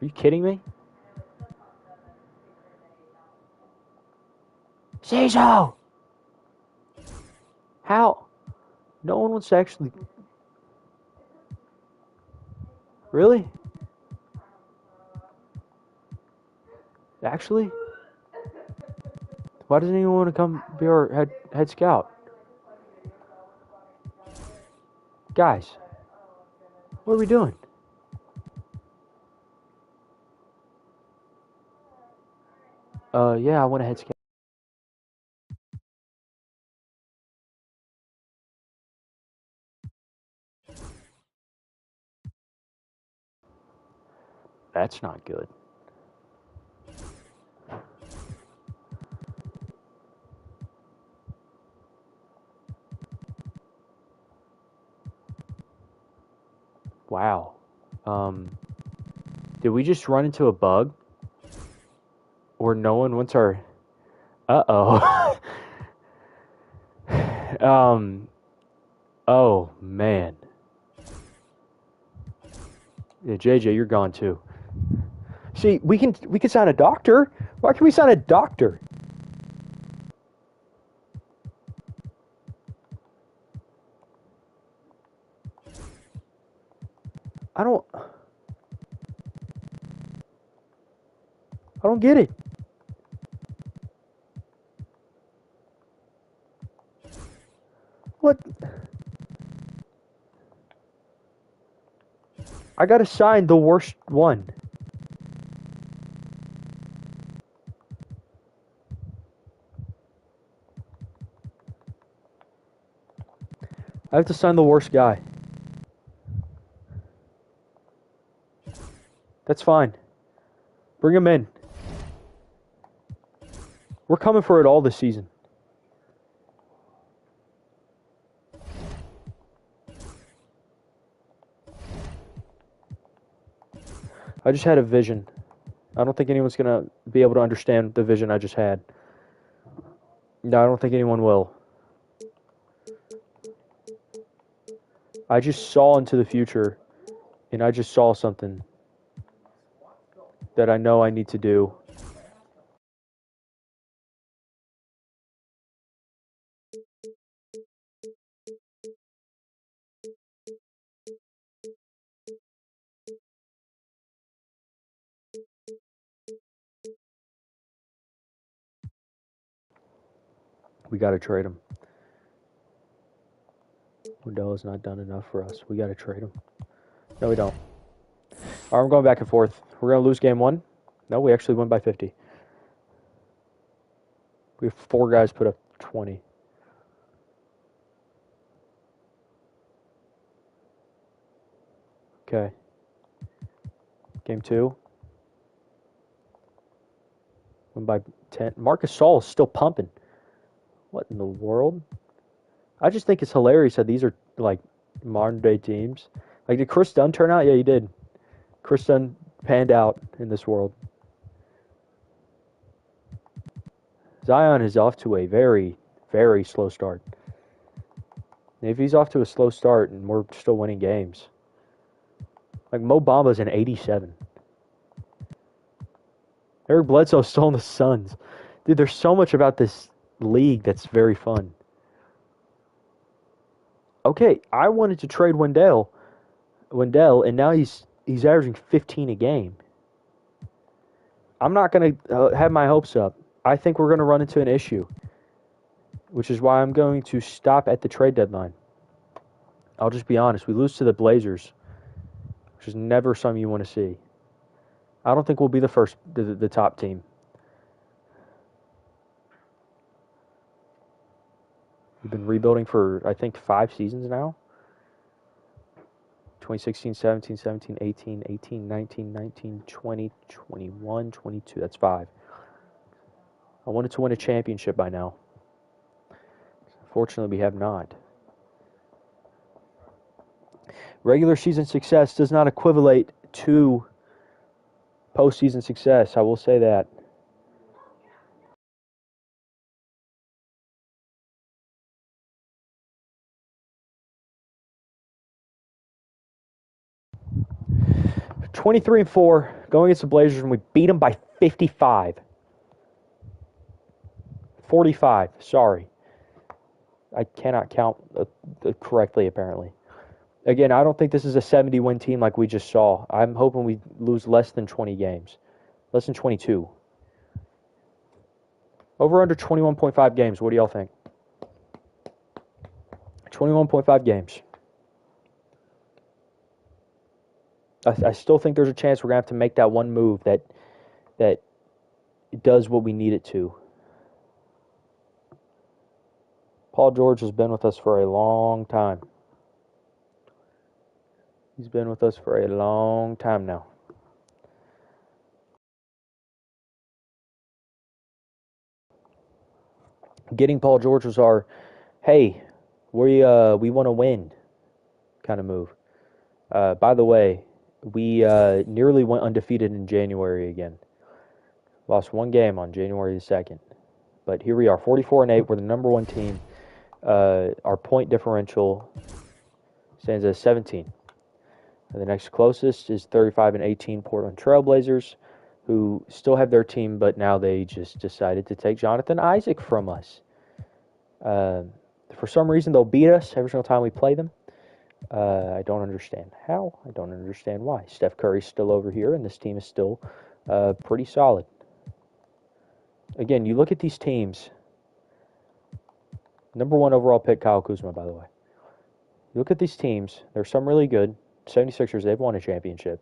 Are you kidding me? Ciso! How? No one wants to actually... Really? Actually? Why doesn't anyone want to come be our head scout? Guys, what are we doing? Yeah, I want a head scout. That's not good. Wow. Did we just run into a bug? Or no one wants our... Uh-oh. Oh, man. Yeah, JJ, you're gone too. See, we can sign a doctor. Why can we sign a doctor? I don't get it. I got assigned the worst one. I have to sign the worst guy. That's fine. Bring him in. We're coming for it all this season. I just had a vision. I don't think anyone's going to be able to understand the vision I just had. No, I don't think anyone will. I just saw into the future, and I just saw something that I know I need to do. We got to trade him. Odell has not done enough for us. We got to trade him. No, we don't. All right, I'm going back and forth. We're going to lose game 1. No, we actually won by 50. We have 4 guys put up 20. Okay. Game 2. Won by 10. Marcus Saul is still pumping. What in the world? I just think it's hilarious that these are like modern day teams. Like, did Chris Dunn turn out? Yeah, he did. Chris Dunn panned out in this world. Zion is off to a very, very slow start. If he's off to a slow start and we're still winning games. Like, Mo Bamba's an 87. Eric Bledsoe's still on the Suns. Dude, there's so much about this league that's very fun. Okay, I wanted to trade Wendell, and now he's averaging 15 a game. I'm not going to have my hopes up. I think we're going to run into an issue, which is why I'm going to stop at the trade deadline. I'll just be honest. We lose to the Blazers, which is never something you want to see. I don't think we'll be the top team. We've been rebuilding for, I think, 5 seasons now. 2016, 17, 17, 18, 18, 19, 19, 20, 21, 22. That's 5. I wanted to win a championship by now. Fortunately, we have not. Regular season success does not equivalent to postseason success. I will say that. – 23-4 going against the Blazers, and we beat them by 55. 45. Sorry, I cannot count correctly. Apparently, again, I don't think this is a 70-win team like we just saw. I'm hoping we lose less than 20 games, less than 22. Over under 21.5 games. What do y'all think? 21.5 games. I still think there's a chance we're going to have to make that one move that does what we need it to. Paul George has been with us for a long time. He's been with us for a long time now. Getting Paul George was our, hey, we want to win kind of move. By the way, we nearly went undefeated in January again. Lost 1 game on January the 2nd. But here we are, 44-8. We're the number 1 team. Our point differential stands at 17. And the next closest is 35-18 Portland Trailblazers, who still have their team, but now they just decided to take Jonathan Isaac from us. For some reason, they'll beat us every single time we play them. I don't understand how. I don't understand why. Steph Curry's still over here, and this team is still pretty solid. Again, you look at these teams. Number 1 overall pick, Kyle Kuzma, by the way. You look at these teams. There's some really good. 76ers, they've won a championship.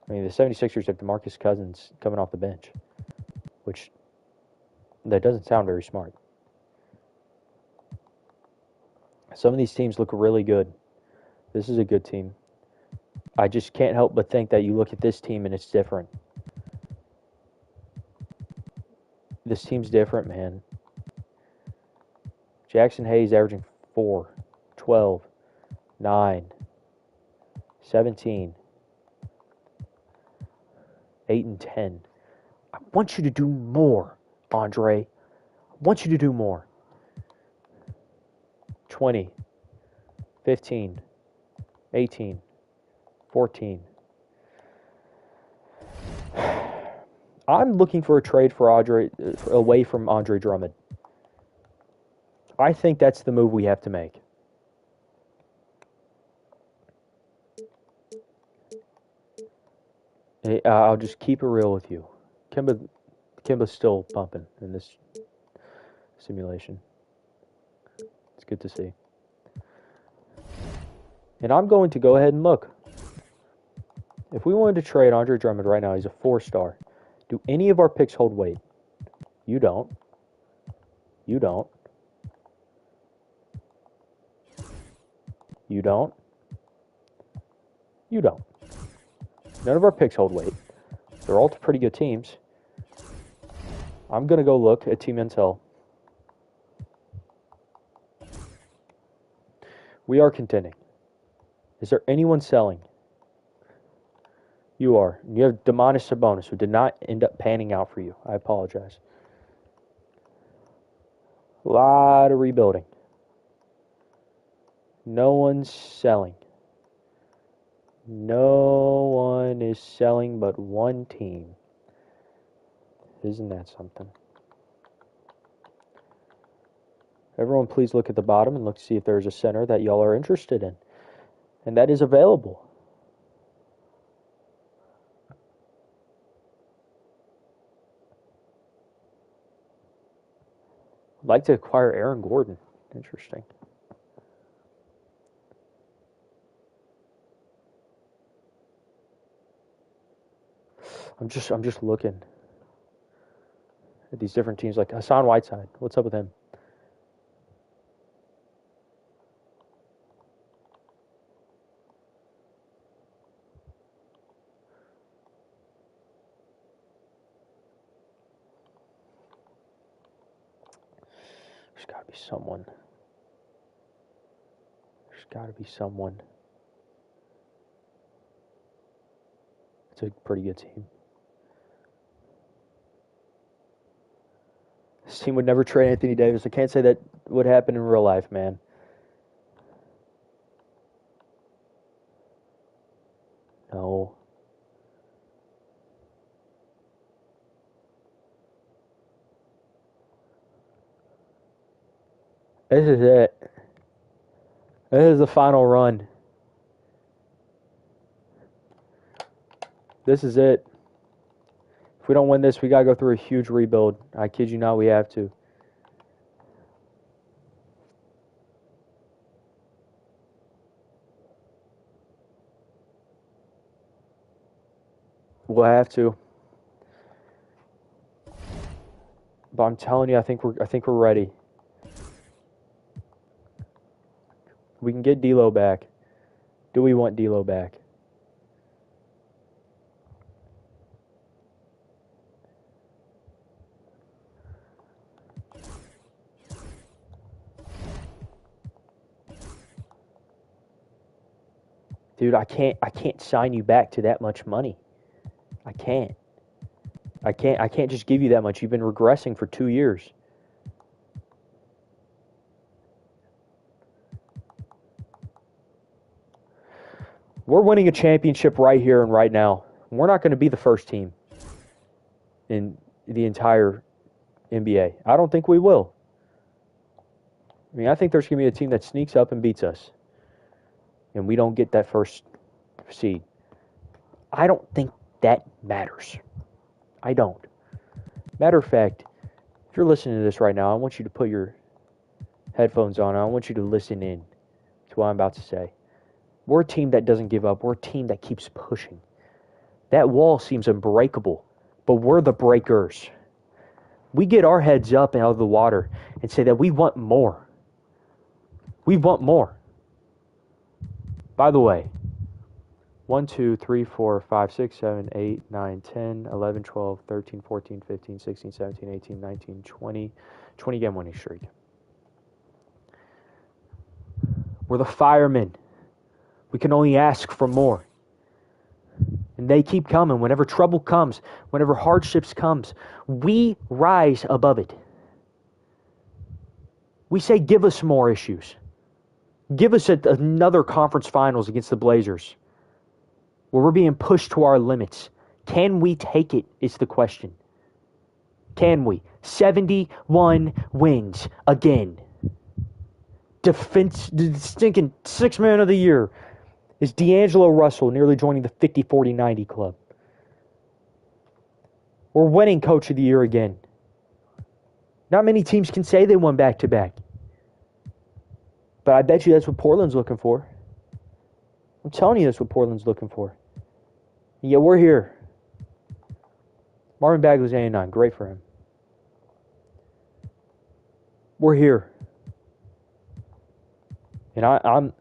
I mean, the 76ers have DeMarcus Cousins coming off the bench, which that doesn't sound very smart. Some of these teams look really good. This is a good team. I just can't help but think that you look at this team and it's different. This team's different, man. Jackson Hayes averaging 4, 12, 9, 17, 8, and 10. I want you to do more, Andre. I want you to do more. 20, 15, 18, 14. I'm looking for a trade for away from Andre Drummond. I think that's the move we have to make. I'll just keep it real with you. Kemba's still pumping in this simulation. It's good to see. And I'm going to go ahead and look. If we wanted to trade Andre Drummond right now, he's a 4-star. Do any of our picks hold weight? You don't. You don't. You don't. You don't. None of our picks hold weight. They're all pretty good teams. I'm going to go look at Team Intel. We are contending. Is there anyone selling? You are. You have Domantas Sabonis, who did not end up panning out for you. I apologize. A lot of rebuilding. No one's selling. No one is selling but one team. Isn't that something? Everyone please look at the bottom and look to see if there's a center that y'all are interested in. And that is available. I'd like to acquire Aaron Gordon. Interesting. I'm just looking at these different teams, like Hassan Whiteside. What's up with him? There's got to be someone. There's got to be someone. It's a pretty good team. This team would never trade Anthony Davis. I can't say that would happen in real life, man. No. This is it. This is the final run. This is it. If we don't win this, we got to go through a huge rebuild. I kid you not, we have to. We'll have to. But I'm telling you, I think we're ready. We can get D'Lo back. Do we want D'Lo back? Dude, I can't sign you back to that much money. I can't just give you that much. You've been regressing for 2 years. We're winning a championship right here and right now. We're not going to be the first team in the entire NBA. I don't think we will. I mean, I think there's going to be a team that sneaks up and beats us, and we don't get that first seed. I don't think that matters. I don't. Matter of fact, if you're listening to this right now, I want you to put your headphones on. I want you to listen in to what I'm about to say. We're a team that doesn't give up. We're a team that keeps pushing. That wall seems unbreakable, but we're the breakers. We get our heads up out of the water and say that we want more. We want more. By the way, 1, 2, 3, 4, 5, 6, 7, 8, 9, 10, 11, 12, 13, 14, 15, 16, 17, 18, 19, 20. 20 game winning streak. We're the firemen. We can only ask for more. And they keep coming. Whenever trouble comes, whenever hardships comes, we rise above it. We say, give us more issues. Give us another conference finals against the Blazers, where we're being pushed to our limits. Can we take it is the question. Can we? 71 wins again. Stinking sixth man of the year is D'Angelo Russell, nearly joining the 50-40-90 club. We're winning coach of the year again. Not many teams can say they won back-to-back. But I bet you that's what Portland's looking for. I'm telling you that's what Portland's looking for. And yet we're here. Marvin Bagley's 89. Great for him. We're here. And I'm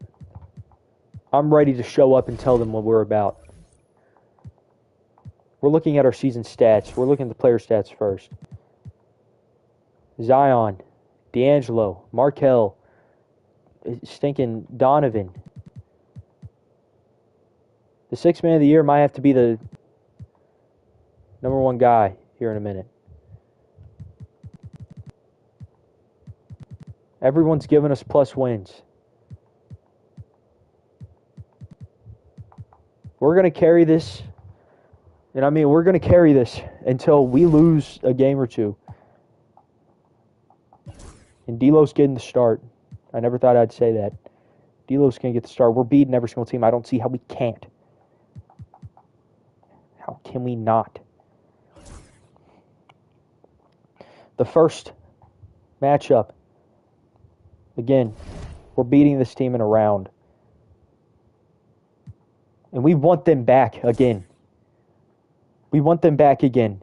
ready to show up and tell them what we're about. We're looking at our season stats. We're looking at the player stats first. Zion, D'Angelo, Markelle, stinking Donovan. The sixth man of the year might have to be the number one guy here in a minute. Everyone's giving us plus wins. We're going to carry this. And I mean, we're going to carry this until we lose a game or two. And D'Lo's getting the start. I never thought I'd say that. D'Lo's going to get the start. We're beating every single team. I don't see how we can't. How can we not? The first matchup. Again, we're beating this team in a round. And we want them back again. We want them back again.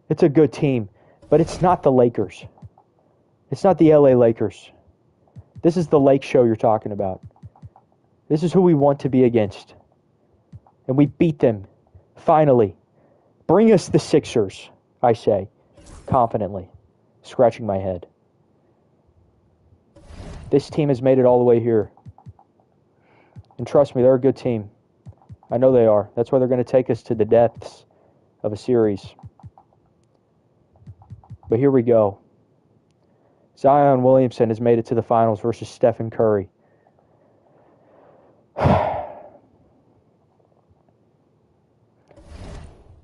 It's a good team. But it's not the Lakers. It's not the LA Lakers. This is the Lake Show you're talking about. This is who we want to be against. And we beat them. Finally. Bring us the Sixers, I say. Confidently. Scratching my head. This team has made it all the way here. And trust me, they're a good team. I know they are. That's why they're going to take us to the depths of a series. But here we go. Zion Williamson has made it to the finals versus Stephen Curry.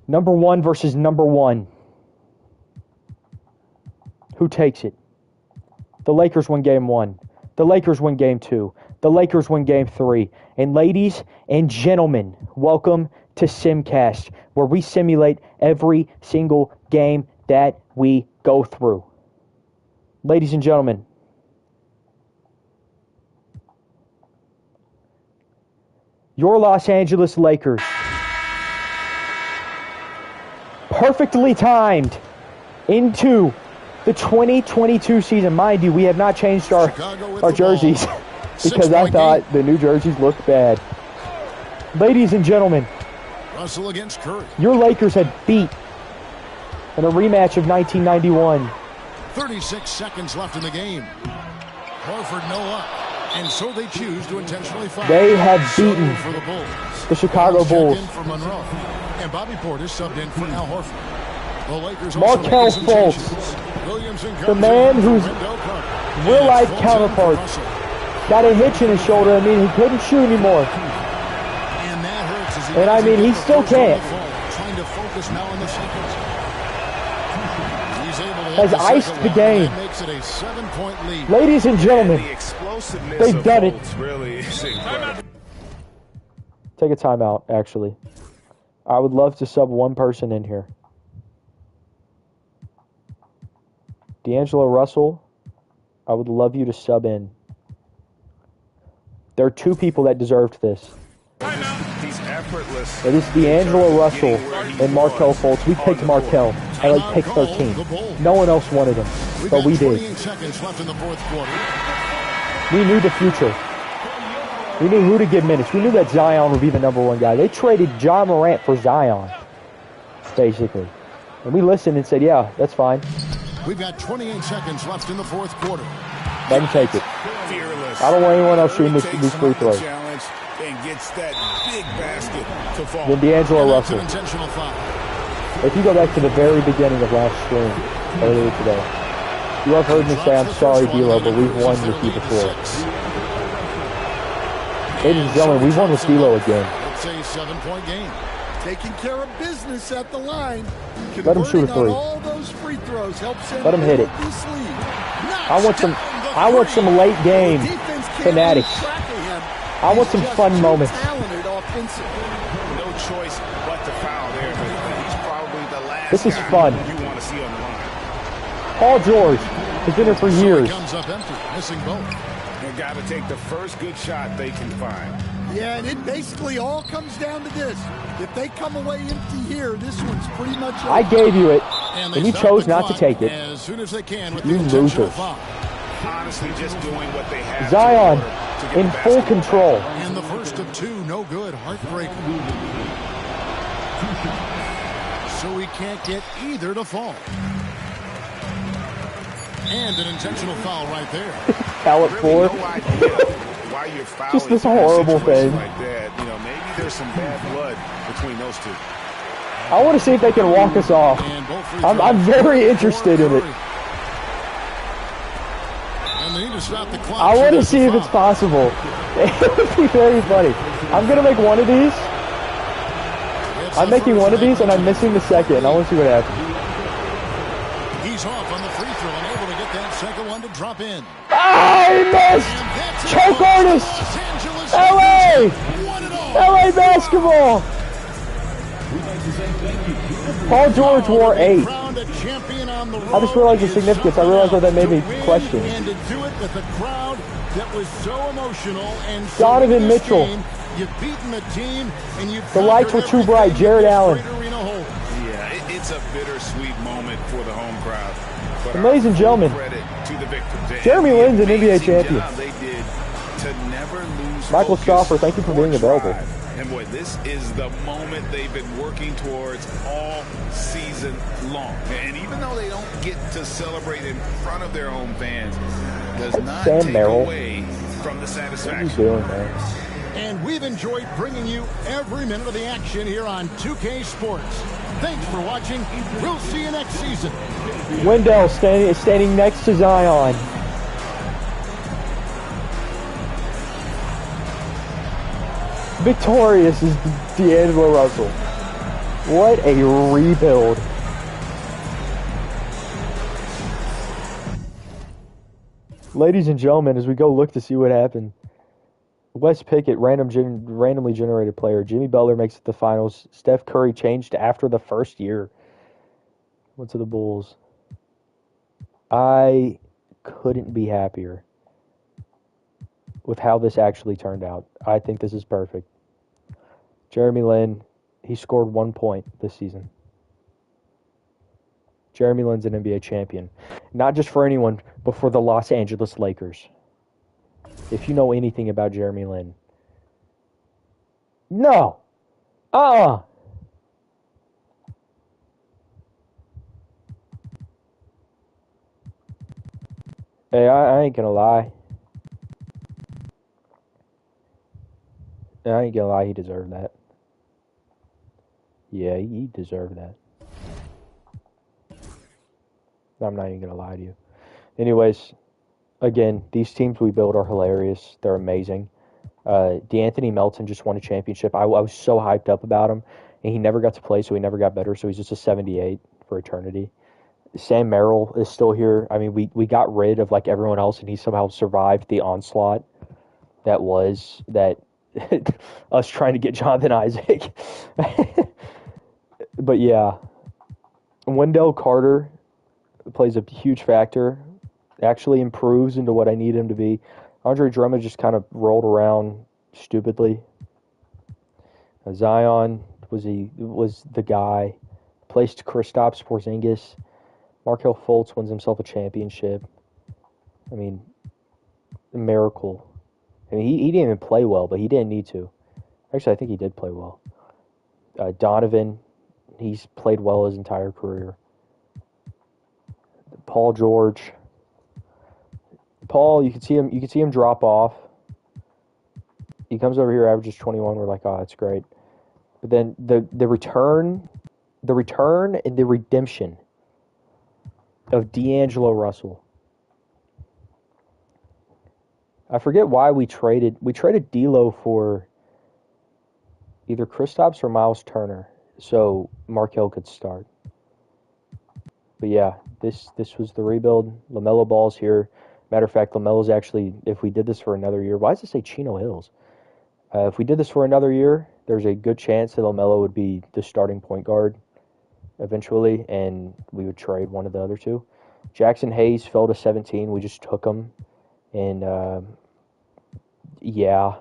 Number one versus number one. Who takes it? The Lakers win game one. The Lakers win game two. The Lakers win game three. And ladies and gentlemen, welcome to Simcast, where we simulate every single game that we go through. Ladies and gentlemen, your Los Angeles Lakers, perfectly timed into the 2022 season. Mind you, we have not changed our jerseys because I thought the new jerseys looked bad. Ladies and gentlemen, Russell against Curry. Your Lakers had beat in a rematch of 1991. 36 seconds left in the game. Horford no up, and so they choose to intentionally foul. They have beaten for the Bulls. The Chicago Bulls. In for Monroe, and Bobby Portis subbed in for Al Horford. The Lakers Markelle Fultz, the man whose real-life counterpart, got a hitch in his shoulder. I mean, he couldn't shoot anymore. And that hurts as and I mean, he still can't. Trying to focus now on the seconds. Has iced the game. Makes it a 7-point lead. Ladies and gentlemen, they've done it. Really Take a timeout, actually. I would love to sub one person in here. D'Angelo Russell, I would love you to sub in. There are two people that deserved this. He's effortless. It is D'Angelo Russell and Markelle Fultz. We picked Markelle at like pick 13. No one else wanted him, but we did. 28 seconds left in the fourth quarter. We knew the future. We knew who to give minutes. We knew that Zion would be the number one guy. They traded John Morant for Zion, basically. And we listened and said, yeah, that's fine. We've got 28 seconds left in the fourth quarter. Let him take it. Fearless. I don't want anyone else shooting these free throws. And gets that big basket to fall. Then D'Angelo Russell. Intentional foul. If you go back to the very beginning of last stream, earlier today, you have heard me say, I'm sorry, D'Lo, but we've won with you before. Ladies and gentlemen, we've won with D'Lo again. It's a 7-point game. Taking care of business at the line. Let him shoot a three. All those free throws helps him. Let him hit it. I want some late game fanatics. I want some fun moments. No choice but to foul there. He's probably the last This is guy fun. you want to see on the line. Paul George has been here for years. Comes up empty, missing both. They got to take the first good shot they can find. Yeah, and it basically all comes down to this. If they come away empty here, this one's pretty much over. I gave you it, and you chose not to take it. As soon as they can with You the intentional losers. foul. Honestly, just doing what they have. Zion to get in the full basket. control. And the first of two, no good. Heartbreaker. So we can't get either to fall. And an intentional foul right there. Foul at four. No idea why you're fouling Just this in a horrible situation thing. Like that. You know, maybe there's some bad blood between those two. I want to see if they can walk us off. And both free I'm throws very interested in it. And they need to stop the clock. I want to see if it's possible. It would be very funny. I'm going to make one of these. I'm making one of these, and I'm missing the second. I want to see what happens. He's off on the free throw and able to get that second one to drop in. Ah, he missed! Choke artist! LA! LA basketball! Paul George wore 8. I just realized the significance. I realized what that made me question. And to do it with a crowd that was so emotional and so Donovan Mitchell. You've beaten the team and you've The lights were too bright. Jared Allen. Yeah, it's a bittersweet moment for the home crowd. But Ladies and gentlemen, credit to the victims. Jeremy Lin's an NBA Amazing champion. job they did to never lose Michael focus Stauffer, thank you for being or available. drive. And boy, this is the moment they've been working towards all season long. And even though they don't get to celebrate in front of their home fans, does not Sam take Merrill. away from the What are you satisfaction. doing, man? And we've enjoyed bringing you every minute of the action here on 2K Sports. Thanks for watching. We'll see you next season. Wendell standing next to Zion. Victorious is D'Angelo Russell. What a rebuild. Ladies and gentlemen, as we go look to see what happened, Wes Pickett, randomly generated player. Jimmy Butler makes it to the finals. Steph Curry changed after the first year. Went to the Bulls. I couldn't be happier with how this actually turned out. I think this is perfect. Jeremy Lin, he scored 1 point this season. Jeremy Lin's an NBA champion. Not just for anyone, but for the Los Angeles Lakers. If you know anything about Jeremy Lin. No. Hey, I ain't gonna lie. I ain't gonna lie, he deserved that. Yeah, he deserved that. I'm not even gonna lie to you. Anyways, again, these teams we build are hilarious. They're amazing. D'Anthony Melton just won a championship. I was so hyped up about him, and he never got to play, so he never got better, so he's just a 78 for eternity. Sam Merrill is still here. I mean, we got rid of, like, everyone else, and he somehow survived the onslaught that was us trying to get Jonathan Isaac. But, yeah. Wendell Carter plays a huge factor. Actually improves into what I need him to be. Andre Drummond just kind of rolled around stupidly. Zion was the guy. Placed Kristaps Porzingis. Markelle Fultz wins himself a championship. I mean, a miracle. I mean, he didn't even play well, but he didn't need to. Actually, I think he did play well. Donovan, he's played well his entire career. Paul George. Paul, you can see him drop off. He comes over here, averages 21. We're like, oh, that's great. But then the return and the redemption of D'Angelo Russell. I forget why we traded D'Lo for either Kristaps or Miles Turner, so Markelle could start. But yeah, this was the rebuild. LaMelo Ball's here. Matter of fact, LaMelo's actually, if we did this for another year, why does it say Chino Hills? If we did this for another year, there's a good chance that LaMelo would be the starting point guard eventually, and we would trade one of the other two. Jackson Hayes fell to 17. We just took him, and yeah.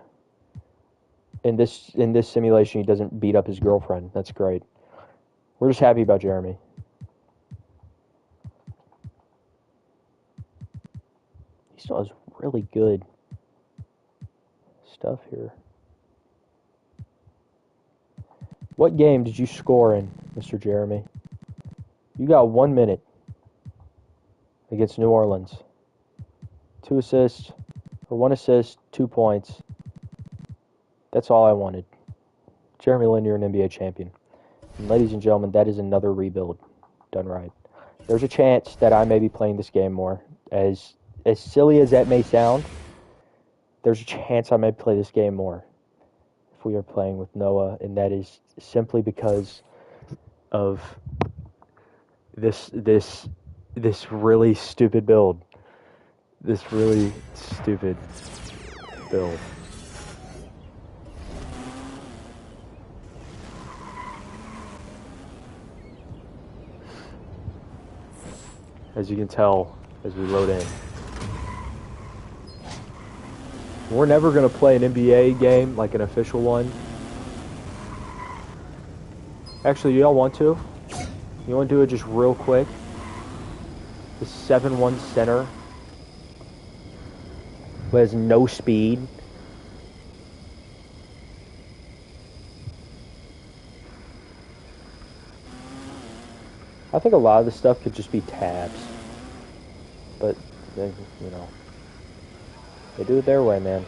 In this simulation, he doesn't beat up his girlfriend. That's great. We're just happy about Jeremy. He still has really good stuff here. What game did you score in, Mr. Jeremy? You got 1 minute against New Orleans. 2 assists, or 1 assist, 2 points. That's all I wanted. Jeremy Lin, you're an NBA champion. And ladies and gentlemen, that is another rebuild done right. There's a chance that I may be playing this game more. As silly as that may sound, there's a chance I may play this game more if we are playing with Noah, and that is simply because of this really stupid build. This really stupid build. As you can tell, as we load in. We're never going to play an NBA game, like an official one. Actually, y'all want to? You want to do it just real quick? The 7-1 center who has no speed. I think a lot of the stuff could just be tabs. But, they do it their way, man.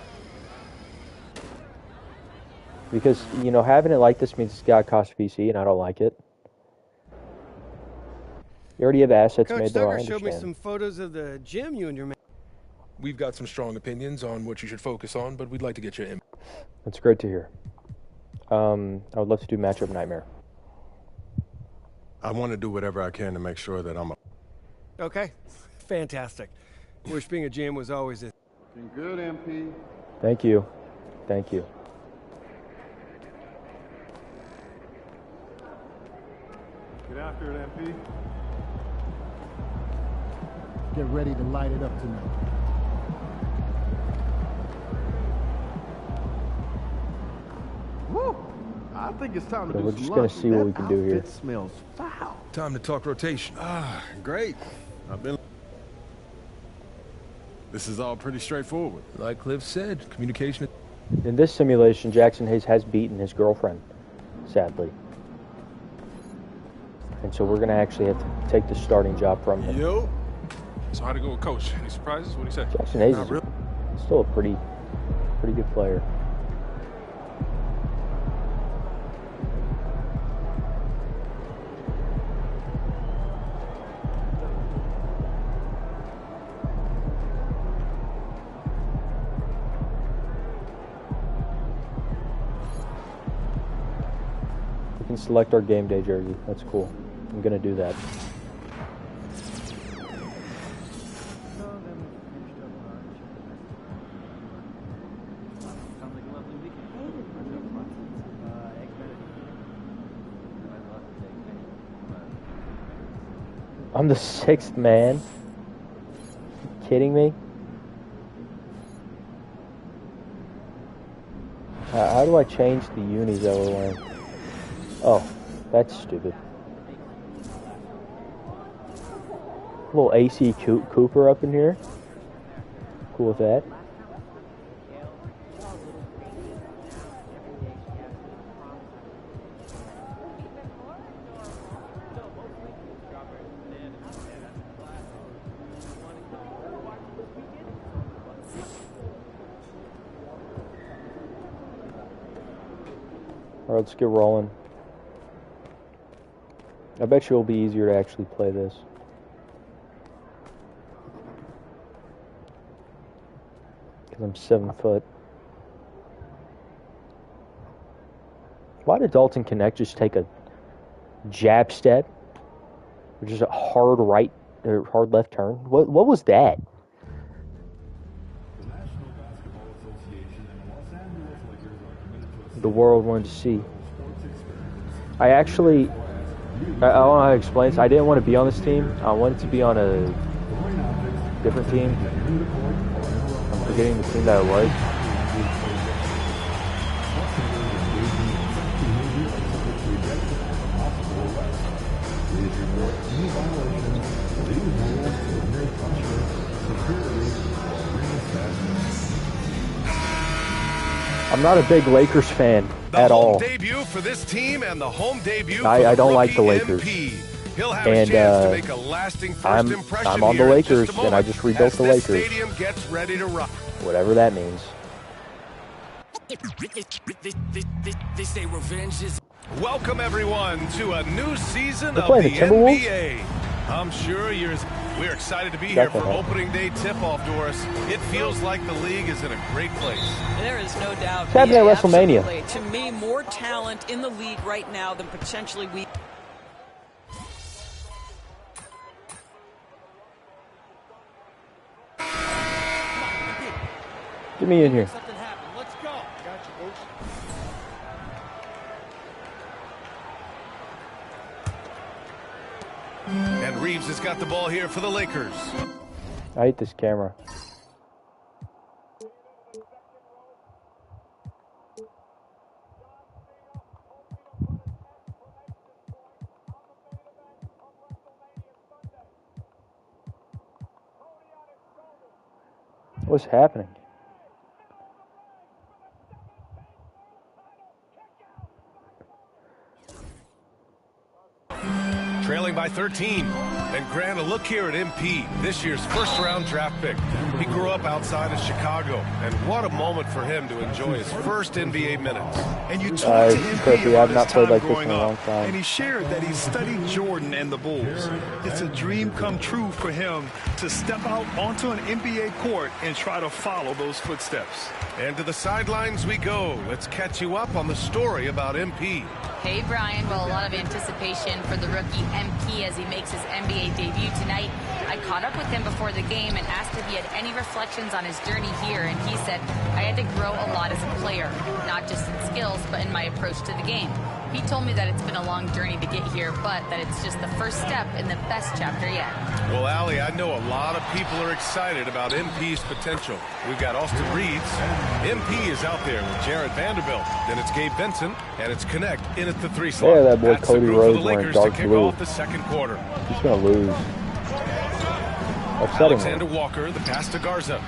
Because, having it like this means it's got to cost PC, and I don't like it. You already have assets Coach made, though, I Duggar understand. showed me some photos of the gym you and your man. We've got some strong opinions on what you should focus on, but we'd like to get your input. That's great to hear. I would love to do Matchup Nightmare. I want to do whatever I can to make sure that I'm Okay, fantastic. Wish being a GM was always a... Been good, MP. Thank you. Thank you. Get after it, MP. Get ready to light it up tonight. Woo! I think it's time to So do we're some just gonna lunch. see what we That can do here. outfit smells foul. Time to talk rotation. great. This is all pretty straightforward. Like Cliff said, communication. In this simulation, Jackson Hayes has beaten his girlfriend, sadly. And so we're going to actually have to take the starting job from him. Yo. So how'd it go with Coach? Any surprises? What do you say? Jackson Hayes Not is really. still a pretty good player. We can select our game day jersey. That's cool. I'm going to do that. I'm the 6th man. Are you kidding me? How do I change the unis that we're wearing? Oh, that's stupid. Little AC Cooper up in here. Cool with that. Alright, let's get rolling. I bet you it'll be easier to actually play this. Because I'm 7 foot. Why did Dalton Connect just take a jab step? Which is a hard right or hard left turn? What was that? The world wanted to see. I actually, I don't know how to explain this. I didn't want to be on this team. I wanted to be on a different team. I'm forgetting the team that it was. I'm not a big Lakers fan at all. Debut for this team and the home debut I don't like the Lakers. He'll have a chance to make a lasting first impression. I'm on the Lakers, and I just rebuilt the Lakers. Stadium gets ready to rock. Whatever that means. They say revenge is. Welcome everyone to a new season of the NBA. I'm sure we're excited to be here for opening day tip-off, Doris. It feels like the league is in a great place. There is no doubt. What's happening at WrestleMania? Absolutely. To me, more talent in the league right now than potentially we. Get me in here. Something happened. Let's go. Got you, Coach. And Reeves has got the ball here for the Lakers. I hate this camera. What's happening? Trailing by 13. And Grant, a look here at MP, this year's first-round draft pick. He grew up outside of Chicago, and what a moment for him to enjoy his first NBA minutes. And you talked to MP I've about not his played time like this growing in a long up, time. and he shared that he studied Jordan and the Bulls. It's a dream come true for him to step out onto an NBA court and try to follow those footsteps. And to the sidelines we go. Let's catch you up on the story about MP. Hey, Brian. Well, a lot of anticipation for the rookie MP as he makes his NBA debut tonight. I caught up with him before the game and asked if he had any reflections on his journey here, and he said, I had to grow a lot as a player, not just in skills, but in my approach to the game. He told me that it's been a long journey to get here, but that it's just the first step in the best chapter yet. Well, Allie, I know a lot of people are excited about MP's potential. We've got Austin Reeves. MP is out there with Jared Vanderbilt. Then it's Gabe Benson, and it's Connect in at the 3 slot. Yeah, that boy That's Cody the group for Rhodes the wearing Lakers dark to kick blue. off the second quarter. He's gonna lose. Alexander Walker, the pass to Garza.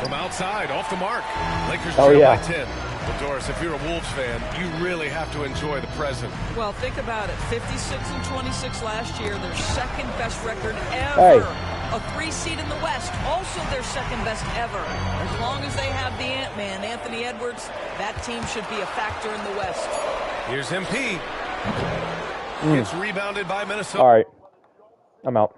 From outside, off the mark. Lakers Oh, trail yeah. by 10. But Doris, if you're a Wolves fan, you really have to enjoy the present. Well, think about it. 56-26 last year, their second best record ever. Hey. A 3 seed in the West, also their second best ever. As long as they have the Ant-Man, Anthony Edwards, that team should be a factor in the West. Here's MP. It's rebounded by Minnesota. All right. I'm out.